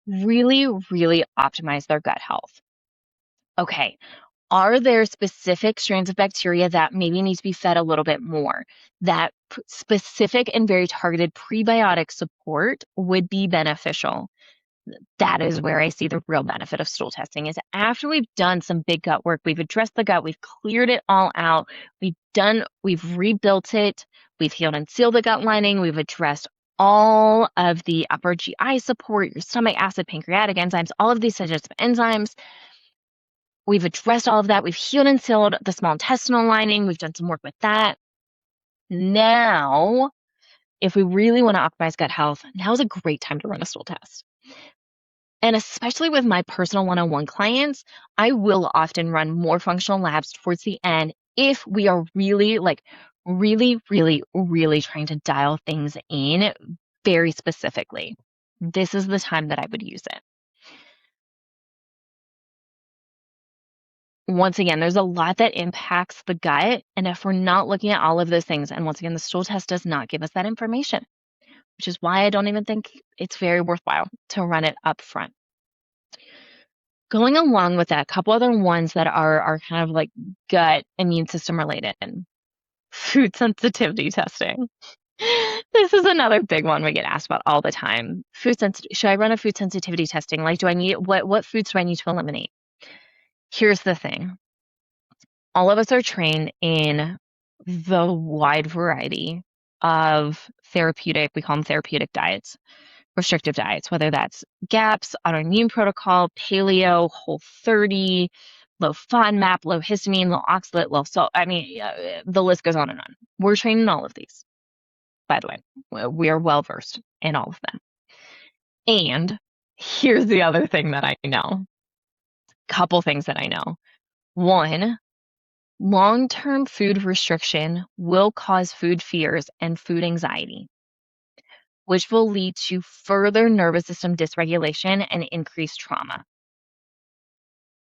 [SPEAKER 1] really, really optimize their gut health? Okay, are there specific strains of bacteria that maybe need to be fed a little bit more? That specific and very targeted prebiotic support would be beneficial. That is where I see the real benefit of stool testing is after we've done some big gut work, we've addressed the gut, we've cleared it all out, we've rebuilt it, we've healed and sealed the gut lining, we've addressed all of the upper GI support, your stomach acid, pancreatic enzymes, all of these digestive enzymes. We've addressed all of that. We've healed and sealed the small intestinal lining. We've done some work with that. Now, if we really want to optimize gut health, now is a great time to run a stool test. And especially with my personal one-on-one clients, I will often run more functional labs towards the end if we are really trying to dial things in very specifically. This is the time that I would use it. Once again, there's a lot that impacts the gut. And if we're not looking at all of those things, and once again, the stool test does not give us that information, which is why I don't even think it's very worthwhile to run it up front. Going along with that, a couple other ones that are kind of like gut immune system related. Food sensitivity testing. This is another big one we get asked about all the time. Should I run a food sensitivity testing? Like, what foods do I need to eliminate? Here's the thing. All of us are trained in the wide variety of we call them therapeutic diets, restrictive diets, whether that's GAPS, autoimmune protocol, paleo, Whole30, low FODMAP, low histamine, low oxalate, low salt. I mean, the list goes on and on. We're trained in all of these, by the way. We are well versed in all of them. And here's the other thing that I know. Couple things that I know. One, long-term food restriction will cause food fears and food anxiety, which will lead to further nervous system dysregulation and increased trauma,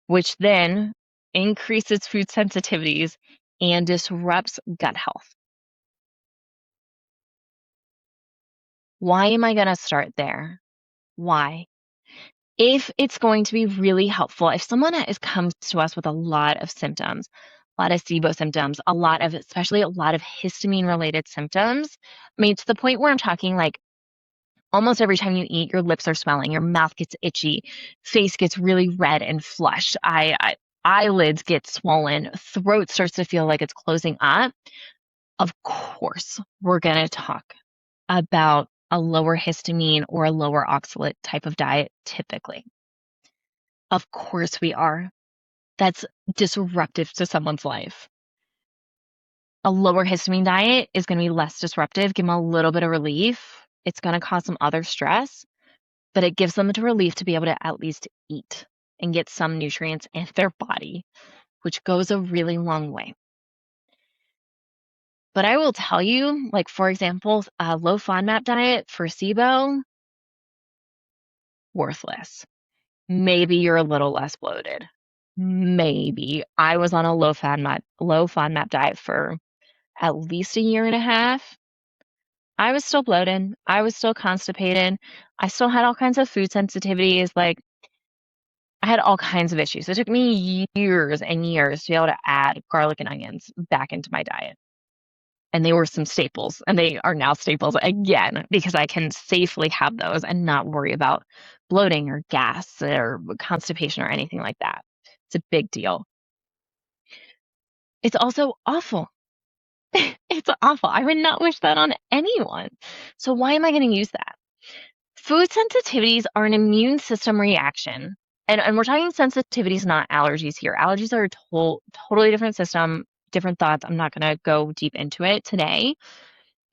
[SPEAKER 1] which then increases food sensitivities and disrupts gut health. Why am I going to start there? Why? If it's going to be really helpful, if someone comes to us with a lot of symptoms, a lot of SIBO symptoms, especially a lot of histamine-related symptoms, I mean, to the point where I'm talking like almost every time you eat, your lips are swelling, your mouth gets itchy, face gets really red and flushed, eyelids get swollen, throat starts to feel like it's closing up. Of course, we're going to talk about a lower histamine or a lower oxalate type of diet typically. Of course we are. That's disruptive to someone's life. A lower histamine diet is going to be less disruptive, give them a little bit of relief. It's going to cause some other stress, but it gives them the relief to be able to at least eat and get some nutrients in their body, which goes a really long way. But I will tell you, like, for example, a low FODMAP diet for SIBO, worthless. Maybe you're a little less bloated. maybe. I was on a low FODMAP diet for at least a year and a half. I was still bloated. I was still constipated. I still had all kinds of food sensitivities. Like, I had all kinds of issues. It took me years and years to be able to add garlic and onions back into my diet. And they were some staples, and they are now staples again because I can safely have those and not worry about bloating or gas or constipation or anything like that. It's a big deal. It's also awful. It's awful. I would not wish that on anyone. So why am I going to use that? Food sensitivities are an immune system reaction. And we're talking sensitivities, not allergies here. Allergies are a totally different system, different thoughts. I'm not going to go deep into it today.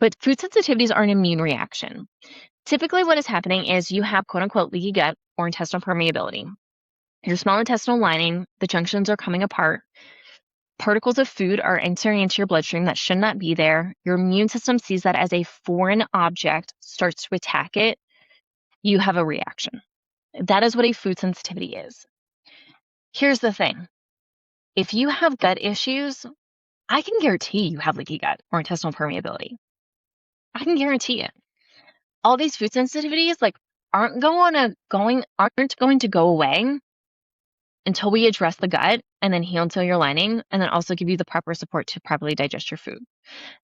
[SPEAKER 1] But food sensitivities are an immune reaction. Typically, what is happening is you have quote unquote leaky gut or intestinal permeability. Your small intestinal lining, the junctions are coming apart. Particles of food are entering into your bloodstream that should not be there. Your immune system sees that as a foreign object, starts to attack it. You have a reaction. That is what a food sensitivity is. Here's the thing. If you have gut issues, I can guarantee you have leaky gut or intestinal permeability. I can guarantee it. All these food sensitivities aren't going to go away until we address the gut and then heal into your lining, and then also give you the proper support to properly digest your food.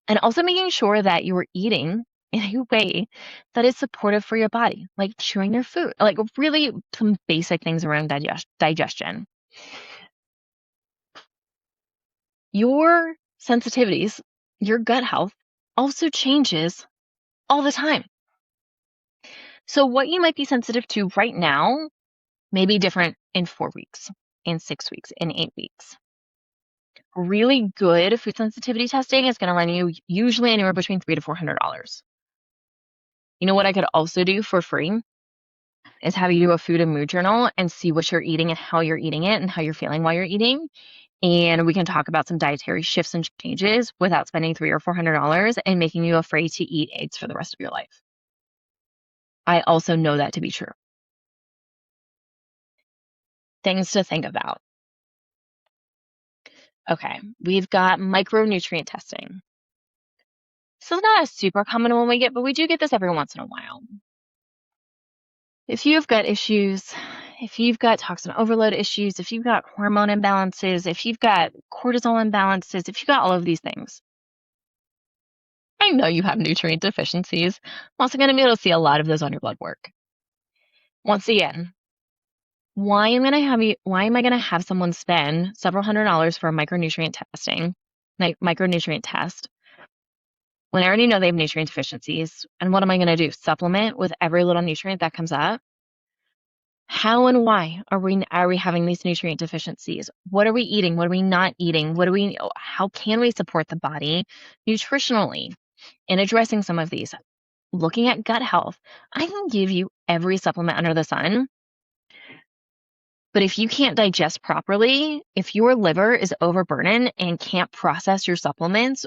[SPEAKER 1] And also making sure that you are eating in a way that is supportive for your body, like chewing your food, like really some basic things around digestion. Your sensitivities, your gut health also changes all the time. So what you might be sensitive to right now may be different in 4 weeks, in 6 weeks, in 8 weeks. Really good food sensitivity testing is going to run you usually anywhere between $300 to $400. You know what I could also do for free is have you do a food and mood journal and see what you're eating and how you're eating it and how you're feeling while you're eating. And we can talk about some dietary shifts and changes without spending $300 or $400 and making you afraid to eat eggs for the rest of your life. I also know that to be true. Things to think about. Okay, we've got micronutrient testing. So it's not a super common one we get, but we do get this every once in a while. If you've got issues, if you've got toxin overload issues, if you've got hormone imbalances, if you've got cortisol imbalances, if you've got all of these things, I know you have nutrient deficiencies. I'm also going to be able to see a lot of those on your blood work. Once again, why am I going to have someone spend several $100s for a micronutrient test when I already know they have nutrient deficiencies? And what am I going to do? Supplement with every little nutrient that comes up? How and why are we having these nutrient deficiencies? What are we eating? What are we not eating? How can we support the body nutritionally in addressing some of these? Looking at gut health, I can give you every supplement under the sun. But if you can't digest properly, if your liver is overburdened and can't process your supplements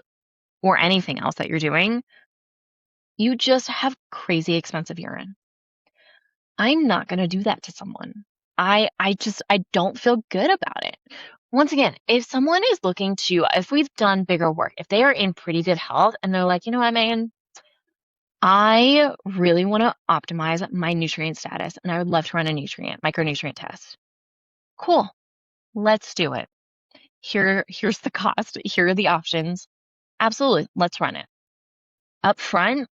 [SPEAKER 1] or anything else that you're doing, you just have crazy expensive urine. I'm not going to do that to someone. I don't feel good about it. Once again, if someone is if we've done bigger work, if they are in pretty good health and they're like, you know what, Megan, I really want to optimize my nutrient status and I would love to run a micronutrient test. Cool. Let's do it. Here's the cost. Here are the options. Absolutely. Let's run it. Up front,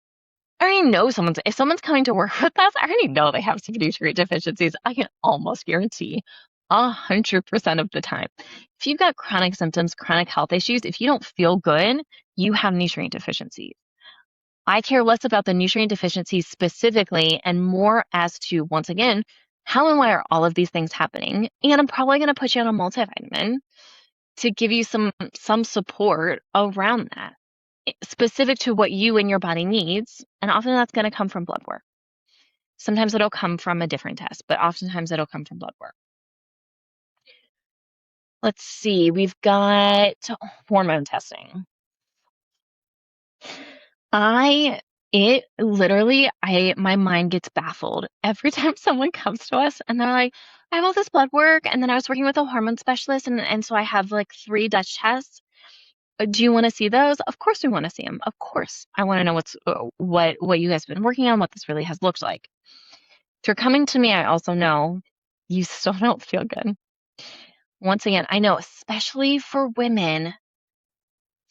[SPEAKER 1] I already know if someone's coming to work with us, I already know they have some nutrient deficiencies. I can almost guarantee 100% of the time. If you've got chronic symptoms, chronic health issues, if you don't feel good, you have nutrient deficiencies. I care less about the nutrient deficiencies specifically and more as to, once again, how and why are all of these things happening? And I'm probably going to put you on a multivitamin to give you some support around that, specific to what you and your body needs. And often that's going to come from blood work. Sometimes it'll come from a different test, but oftentimes it'll come from blood work. Let's see, we've got hormone testing. It literally, my mind gets baffled every time someone comes to us and they're like, I have all this blood work, and then I was working with a hormone specialist, and so I have like 3 Dutch tests. Do you want to see those? Of course we want to see them. Of course. I want to know what you guys have been working on, what this really has looked like. If you're coming to me, I also know you still don't feel good. Once again, I know, especially for women,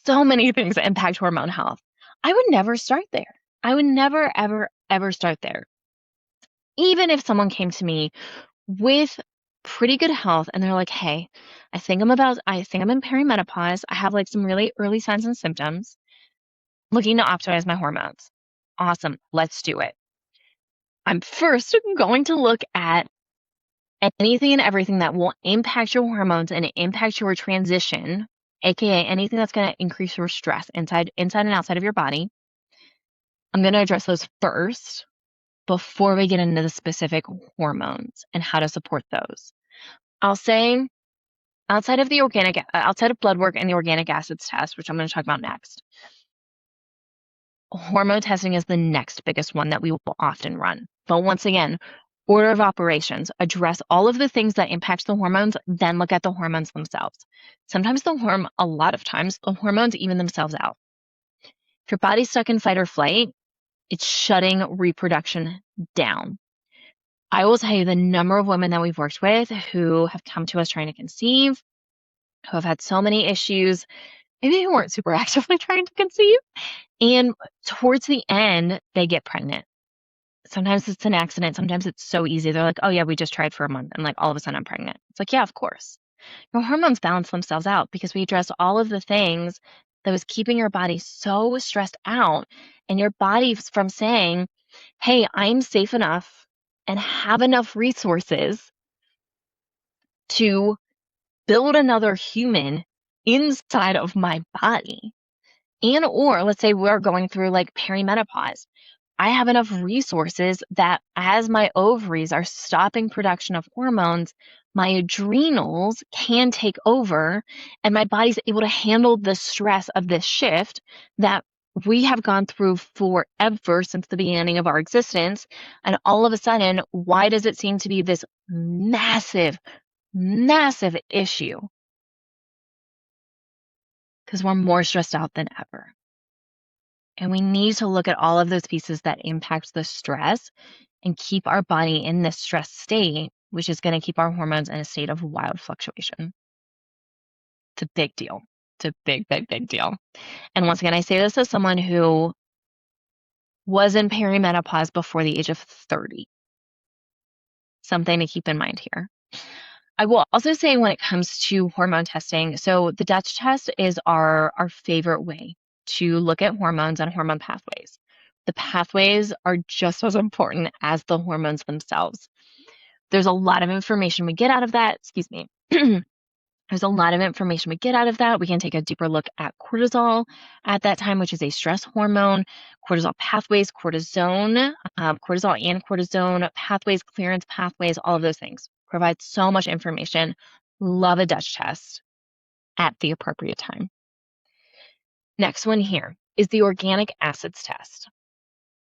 [SPEAKER 1] so many things impact hormone health. I would never start there. I would never, ever, ever start there. Even if someone came to me with pretty good health and they're like, hey, I think I'm in perimenopause. I have like some really early signs and symptoms, looking to optimize my hormones. Awesome. Let's do it. I'm first going to look at anything and everything that will impact your hormones and impact your transition, aka anything that's going to increase your stress inside and outside of your body. I'm going to address those first before we get into the specific hormones and how to support those. I'll say outside of blood work and the organic acids test, which I'm going to talk about next, hormone testing is the next biggest one that we will often run. But once again, order of operations, address all of the things that impact the hormones, then look at the hormones themselves. A lot of times, the hormones even themselves out. If your body's stuck in fight or flight, it's shutting reproduction down. I will tell you the number of women that we've worked with who have come to us trying to conceive, who have had so many issues, maybe who weren't super actively trying to conceive, and towards the end, they get pregnant. Sometimes it's an accident. Sometimes it's so easy. They're like, oh yeah, we just tried for a month, and like all of a sudden I'm pregnant. It's like, yeah, of course. Your hormones balance themselves out because we addressed all of the things that was keeping your body so stressed out, and your body from saying, hey, I'm safe enough and have enough resources to build another human inside of my body. And or let's say we're going through like perimenopause. I have enough resources that as my ovaries are stopping production of hormones, my adrenals can take over and my body's able to handle the stress of this shift that we have gone through forever since the beginning of our existence. And all of a sudden, why does it seem to be this massive, massive issue? Because we're more stressed out than ever. And we need to look at all of those pieces that impact the stress and keep our body in this stress state, which is going to keep our hormones in a state of wild fluctuation. It's a big deal. It's a big, big, big deal. And once again, I say this as someone who was in perimenopause before the age of 30. Something to keep in mind here. I will also say when it comes to hormone testing, so the Dutch test is our favorite way to look at hormones and hormone pathways. The pathways are just as important as the hormones themselves. There's a lot of information we get out of that. Excuse me. There's a lot of information we get out of that. We can take a deeper look at cortisol at that time, which is a stress hormone, cortisol pathways, cortisol and cortisone pathways, clearance pathways, all of those things. Provides so much information. Love a Dutch test at the appropriate time. Next one here is the organic acids test.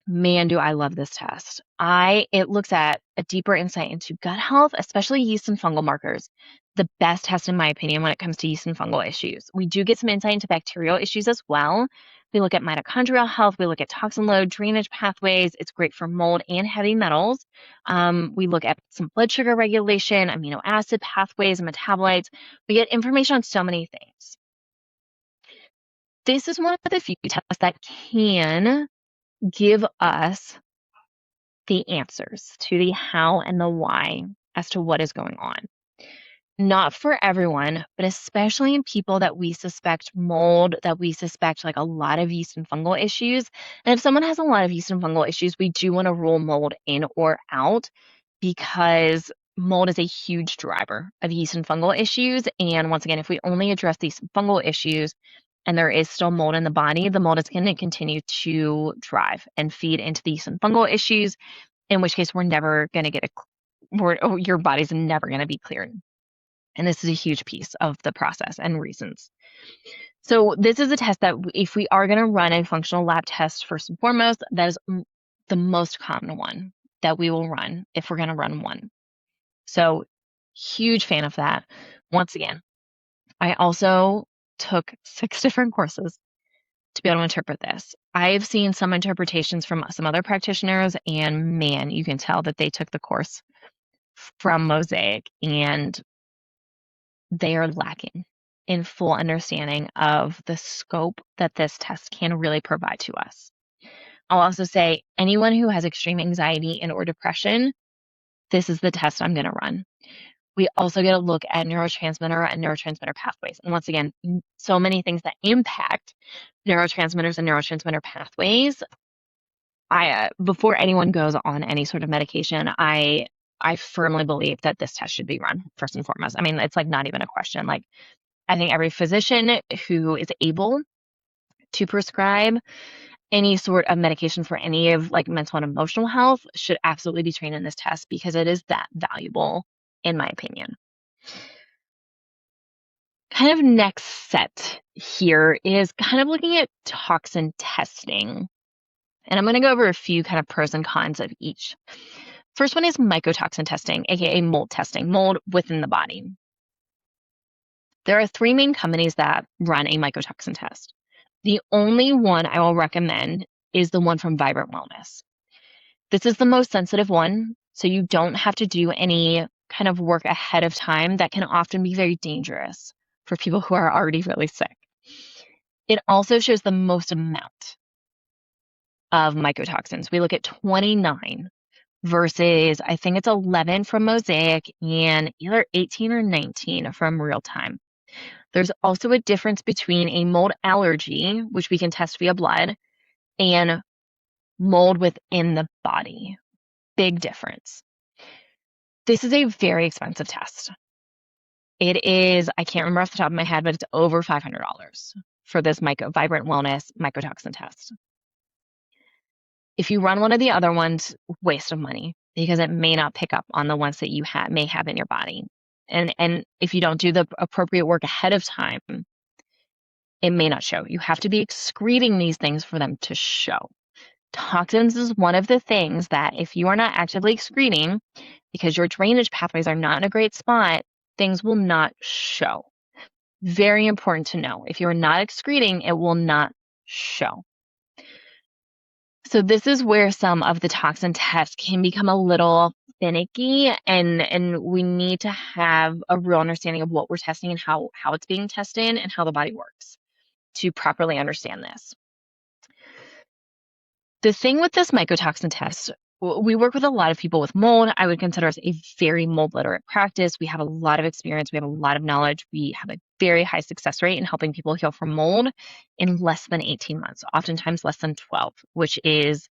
[SPEAKER 1] Man, do I love this test. It looks at a deeper insight into gut health, especially yeast and fungal markers. The best test, in my opinion, when it comes to yeast and fungal issues. We do get some insight into bacterial issues as well. We look at mitochondrial health. We look at toxin load, drainage pathways. It's great for mold and heavy metals. We look at some blood sugar regulation, amino acid pathways, and metabolites. We get information on so many things. This is one of the few tests that can give us the answers to the how and the why as to what is going on. Not for everyone, but especially in people that we suspect mold, that we suspect like a lot of yeast and fungal issues. And if someone has a lot of yeast and fungal issues, we do want to rule mold in or out because mold is a huge driver of yeast and fungal issues. And once again, if we only address these fungal issues and there is still mold in the body, the mold is going to continue to drive and feed into the yeast and fungal issues, in which case we're never going to get your body's never going to be cleared. And this is a huge piece of the process and reasons. So this is a test that if we are going to run a functional lab test, first and foremost, that is the most common one that we will run if we're going to run one. So huge fan of that. Once again, I also took 6 different courses to be able to interpret this. I've seen some interpretations from some other practitioners, and man, you can tell that they took the course from Mosaic, and they are lacking in full understanding of the scope that this test can really provide to us. I'll also say anyone who has extreme anxiety and or depression, this is the test I'm going to run. We also get a look at neurotransmitter and neurotransmitter pathways. And once again, so many things that impact neurotransmitters and neurotransmitter pathways. Before anyone goes on any sort of medication, I firmly believe that this test should be run first and foremost. I mean, it's like not even a question. Like, I think every physician who is able to prescribe any sort of medication for any of like mental and emotional health should absolutely be trained in this test because it is that valuable, in my opinion. Kind of next set here is kind of looking at toxin testing. And I'm going to go over a few kind of pros and cons of each. First one is mycotoxin testing, aka mold testing, mold within the body. There are 3 main companies that run a mycotoxin test. The only one I will recommend is the one from Vibrant Wellness. This is the most sensitive one, so you don't have to do any kind of work ahead of time that can often be very dangerous for people who are already really sick. It also shows the most amount of mycotoxins. We look at 29 versus I think it's 11 from Mosaic and either 18 or 19 from Real Time. There's also a difference between a mold allergy, which we can test via blood, and mold within the body. Big difference. This is a very expensive test. It is, I can't remember off the top of my head, but it's over $500 for this Vibrant Wellness mycotoxin test. If you run one of the other ones, waste of money because it may not pick up on the ones that you may have in your body. And if you don't do the appropriate work ahead of time, it may not show. You have to be excreting these things for them to show. Toxins is one of the things that if you are not actively excreting, because your drainage pathways are not in a great spot, things will not show. Very important to know. If you're not excreting, it will not show. So this is where some of the toxin tests can become a little finicky, and we need to have a real understanding of what we're testing and how it's being tested and how the body works to properly understand this. The thing with this mycotoxin test, we work with a lot of people with mold. I would consider us a very mold literate practice. We have a lot of experience. We have a lot of knowledge. We have a very high success rate in helping people heal from mold in less than 18 months, oftentimes less than 12, which is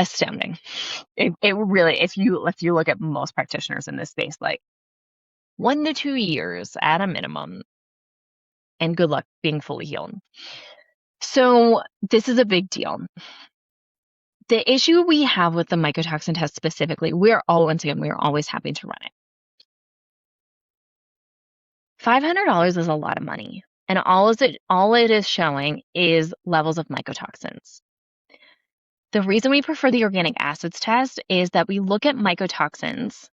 [SPEAKER 1] astounding. It really, if you look at most practitioners in this space, like 1 to 2 years at a minimum, and good luck being fully healed. So this is a big deal. The issue we have with the mycotoxin test specifically, we are always happy to run it. $500 is a lot of money, and all it is showing is levels of mycotoxins. The reason we prefer the organic acids test is that we look at mycotoxins,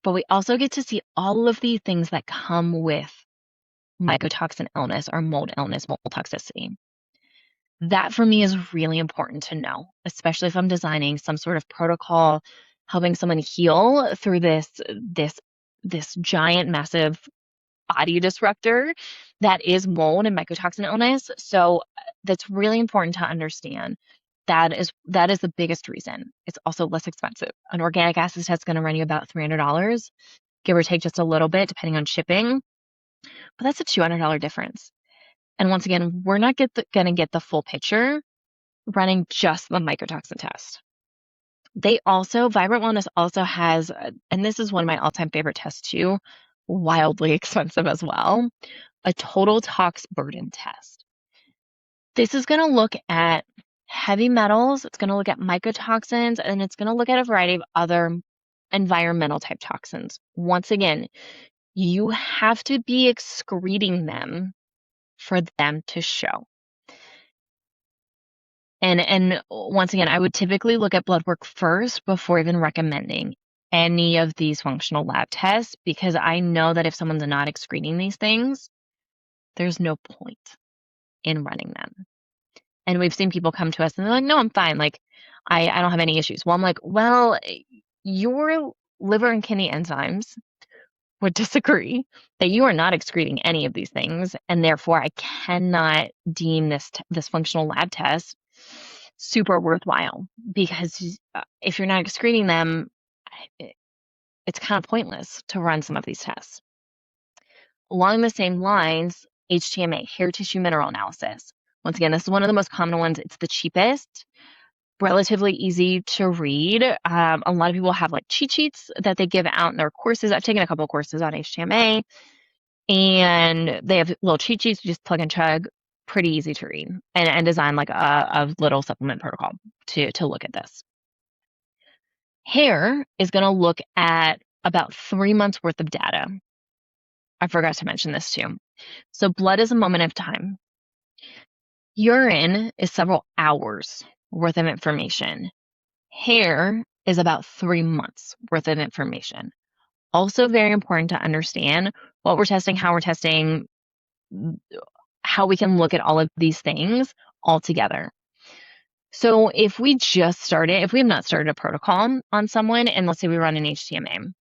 [SPEAKER 1] but we also get to see all of the things that come with mycotoxin illness or mold illness, mold toxicity. That for me is really important to know, especially if I'm designing some sort of protocol, helping someone heal through this giant, massive body disruptor that is mold and mycotoxin illness. So that's really important to understand. That is the biggest reason. It's also less expensive. An organic acid test is going to run you about $300, give or take just a little bit, depending on shipping. But that's a $200 difference. And once again, we're not going to get the full picture running just the mycotoxin test. Vibrant Wellness also has, and this is one of my all-time favorite tests too, wildly expensive as well, a total tox burden test. This is going to look at heavy metals, it's going to look at mycotoxins, and it's going to look at a variety of other environmental type toxins. Once again, you have to be excreting them for them to show. And once again, I would typically look at blood work first before even recommending any of these functional lab tests, because I know that if someone's not excreting these things, there's no point in running them. And we've seen people come to us and they're like, no, I'm fine. Like, I don't have any issues. Well, I'm like, well, your liver and kidney enzymes would disagree that you are not excreting any of these things, and therefore I cannot deem this functional lab test super worthwhile, because if you're not excreting them, it's kind of pointless to run some of these tests. Along the same lines, HTMA, hair tissue mineral analysis. Once again, this is one of the most common ones. It's the cheapest, relatively easy to read. A lot of people have like cheat sheets that they give out in their courses. I've taken a couple of courses on HTMA, and they have little cheat sheets. You just plug and chug. Pretty easy to read, and design like a little supplement protocol to look at this. Hair is going to look at about 3 months worth of data. I forgot to mention this too. So blood is a moment of time. Urine is several hours worth of information. Hair is about 3 months worth of information. Also very important to understand what we're testing, how we're testing, how we can look at all of these things all together. So if we have not started a protocol on someone, and let's say we run an HTMA,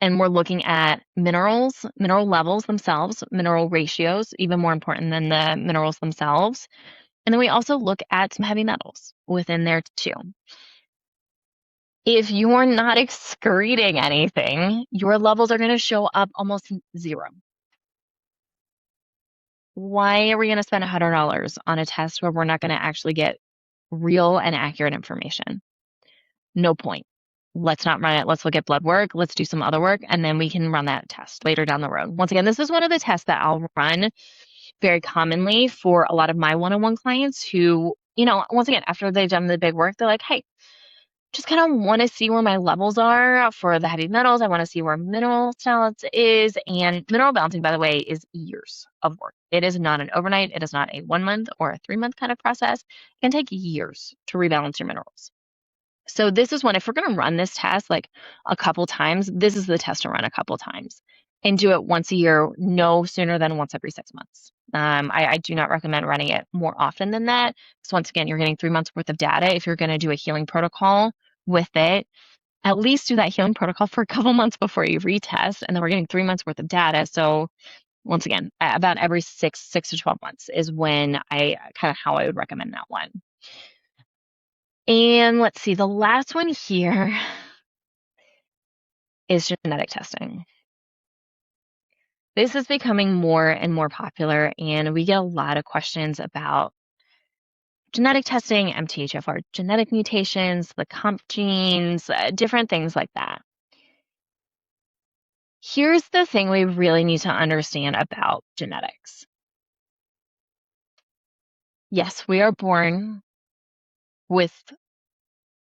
[SPEAKER 1] and we're looking at minerals, mineral levels themselves, mineral ratios, even more important than the minerals themselves. And then we also look at some heavy metals within there too. If you are not excreting anything, your levels are going to show up almost zero. Why are we going to spend $100 on a test where we're not going to actually get real and accurate information? No point. Let's not run it. Let's look at blood work. Let's do some other work, and then we can run that test later down the road. Once again, this is one of the tests that I'll run very commonly for a lot of my one-on-one clients who, once again, after they've done the big work, they're like, hey, just kind of want to see where my levels are for the heavy metals. I want to see where mineral balance is. And mineral balancing, by the way, is years of work. It is not an overnight. It is not a 1 month or a 3 month kind of process. It can take years to rebalance your minerals. So this is one, if we're going to run this test like a couple times, this is the test to run a couple times, and do it once a year, no sooner than once every 6 months. I do not recommend running it more often than that. So once again, you're getting 3 months worth of data. If you're going to do a healing protocol with it, at least do that healing protocol for a couple months before you retest, and then we're getting 3 months worth of data. So once again, about every 6 to 12 months is when how I would recommend that one. And let's see, the last one here is genetic testing. This is becoming more and more popular, and we get a lot of questions about genetic testing, MTHFR genetic mutations, the COMP genes, different things like that. Here's the thing we really need to understand about genetics. Yes, we are born with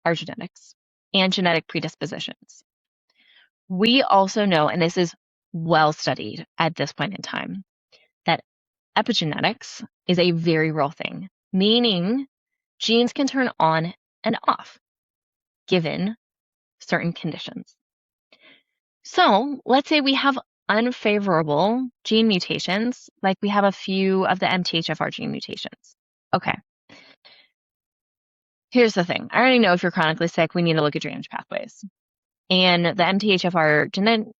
[SPEAKER 1] our genetics and genetic predispositions. We also know, and this is well studied at this point in time, that epigenetics is a very real thing, meaning genes can turn on and off given certain conditions. So let's say we have unfavorable gene mutations, like we have a few of the MTHFR gene mutations. Okay. Here's the thing. I already know if you're chronically sick, we need to look at drainage pathways. And the MTHFR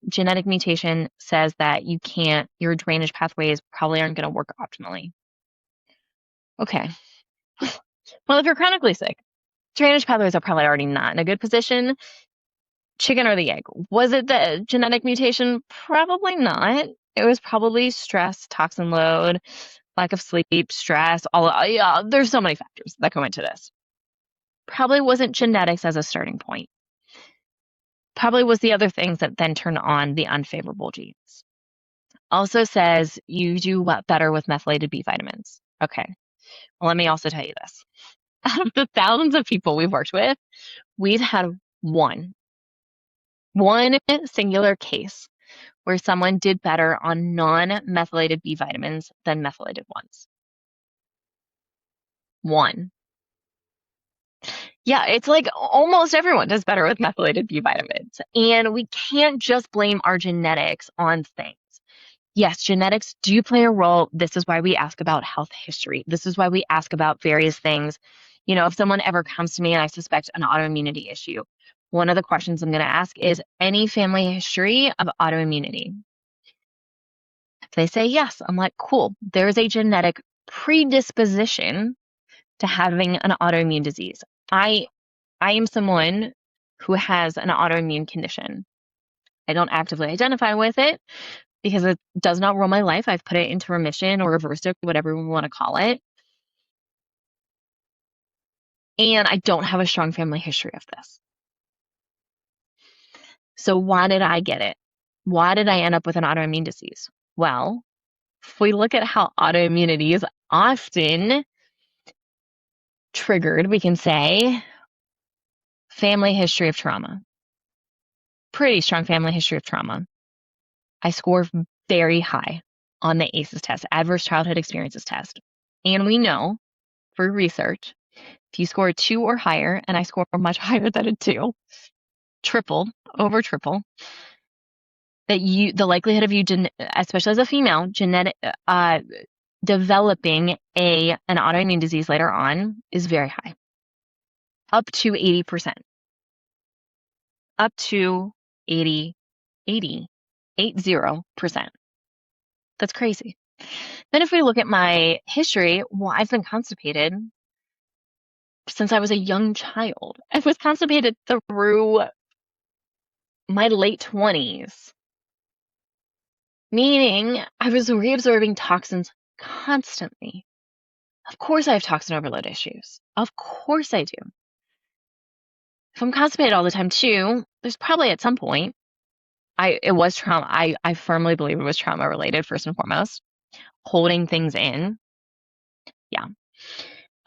[SPEAKER 1] genetic mutation says that your drainage pathways probably aren't going to work optimally. Okay. Well, if you're chronically sick, drainage pathways are probably already not in a good position. Chicken or the egg? Was it the genetic mutation? Probably not. It was probably stress, toxin load, lack of sleep, stress, there's so many factors that go into this. Probably wasn't genetics as a starting point. Probably was the other things that then turned on the unfavorable genes. Also says you do better with methylated B vitamins. Okay. Well, let me also tell you this. Out of the thousands of people we've worked with, we've had one One singular case where someone did better on non-methylated B vitamins than methylated ones. One. Yeah, it's like almost everyone does better with methylated B vitamins. And we can't just blame our genetics on things. Yes, genetics do play a role. This is why we ask about health history. This is why we ask about various things. If someone ever comes to me and I suspect an autoimmunity issue, one of the questions I'm going to ask is any family history of autoimmunity? If they say yes, I'm like, cool. There's a genetic predisposition to having an autoimmune disease. I am someone who has an autoimmune condition. I don't actively identify with it because it does not rule my life. I've put it into remission or reversed it, whatever we want to call it. And I don't have a strong family history of this. So why did I get it? Why did I end up with an autoimmune disease? Well, if we look at how autoimmunity is often triggered, we can say family history of trauma. Pretty strong family history of trauma. I score very high on the ACEs test, Adverse Childhood Experiences test. And we know through research, if you score a 2 or higher, and I score much higher than a 2, over triple, that the likelihood of you, especially as a female, developing an autoimmune disease later on is very high, up to 80%. Up to 80%. That's crazy. Then if we look at my history, well, I've been constipated since I was a young child. I was constipated through my late 20s, meaning I was reabsorbing toxins constantly. Of course I have toxin overload issues. Of course I do. If I'm constipated all the time too, there's probably at some point, it was trauma. I firmly believe it was trauma related first and foremost. Holding things in. Yeah.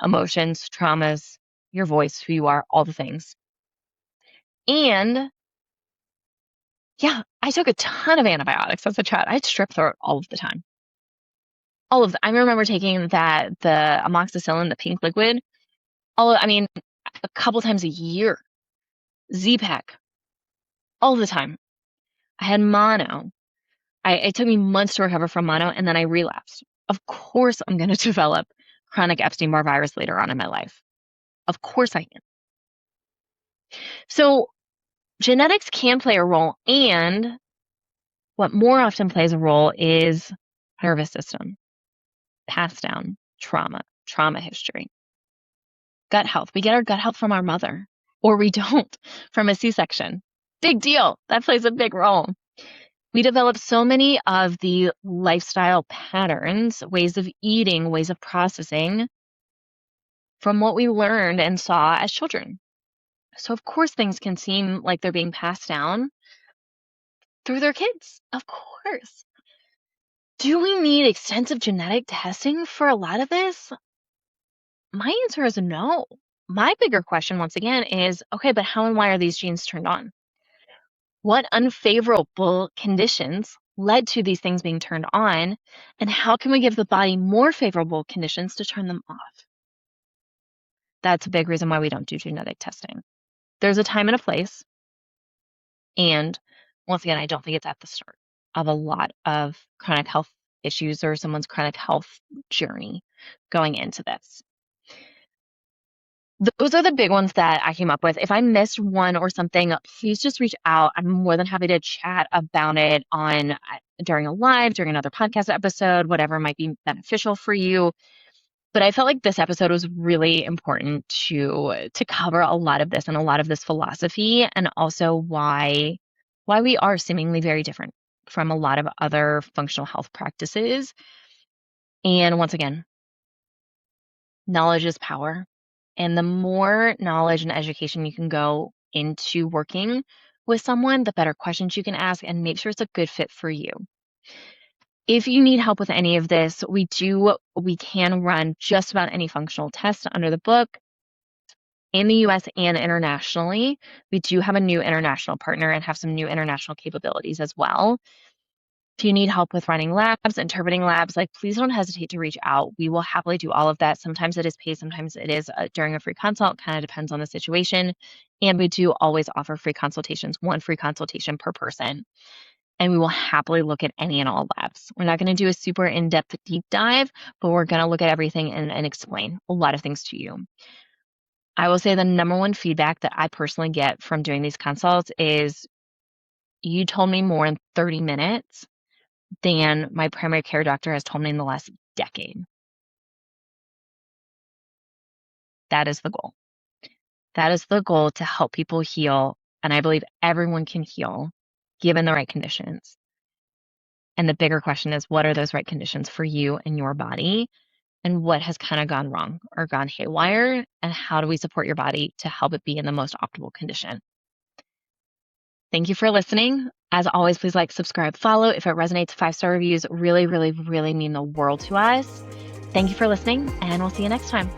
[SPEAKER 1] Emotions, traumas, your voice, who you are, all the things. And yeah, I took a ton of antibiotics as a child. I had strep throat all of the time. I remember taking the amoxicillin, the pink liquid, a couple times a year. Z-Pak, all the time. I had mono. It took me months to recover from mono, and then I relapsed. Of course I'm going to develop chronic Epstein-Barr virus later on in my life. Of course I am. So genetics can play a role, and what more often plays a role is nervous system, passed down trauma history, gut health. We get our gut health from our mother, or we don't from a C-section. Big deal. That plays a big role. We develop so many of the lifestyle patterns, ways of eating, ways of processing from what we learned and saw as children. So of course things can seem like they're being passed down through their kids. Of course. Do we need extensive genetic testing for a lot of this? My answer is no. My bigger question, once again, is, okay, but how and why are these genes turned on? What unfavorable conditions led to these things being turned on, and how can we give the body more favorable conditions to turn them off? That's a big reason why we don't do genetic testing. There's a time and a place, and once again, I don't think it's at the start of a lot of chronic health issues or someone's chronic health journey going into this. Those are the big ones that I came up with. If I missed one or something, please just reach out. I'm more than happy to chat about it during a live, during another podcast episode, whatever might be beneficial for you. But I felt like this episode was really important to cover a lot of this and a lot of this philosophy, and also why we are seemingly very different from a lot of other functional health practices. And once again, knowledge is power. And the more knowledge and education you can go into working with someone, the better questions you can ask and make sure it's a good fit for you. If you need help with any of this, we can run just about any functional test under the book. in the US and internationally. We do have a new international partner and have some new international capabilities as well. If you need help with running labs, interpreting labs, like please don't hesitate to reach out. We will happily do all of that. Sometimes it is paid, sometimes it is during a free consult, kind of depends on the situation. And we do always offer free consultations, one free consultation per person. And we will happily look at any and all labs. We're not going to do a super in-depth deep dive, but we're going to look at everything and explain a lot of things to you. I will say the number one feedback that I personally get from doing these consults is you told me more in 30 minutes than my primary care doctor has told me in the last decade. That is the goal. That is the goal, to help people heal. And I believe everyone can heal given the right conditions. And the bigger question is, what are those right conditions for you and your body? And what has kind of gone wrong or gone haywire? And how do we support your body to help it be in the most optimal condition? Thank you for listening. As always, please like, subscribe, follow. If it resonates, 5-star reviews really, really, really mean the world to us. Thank you for listening, and we'll see you next time.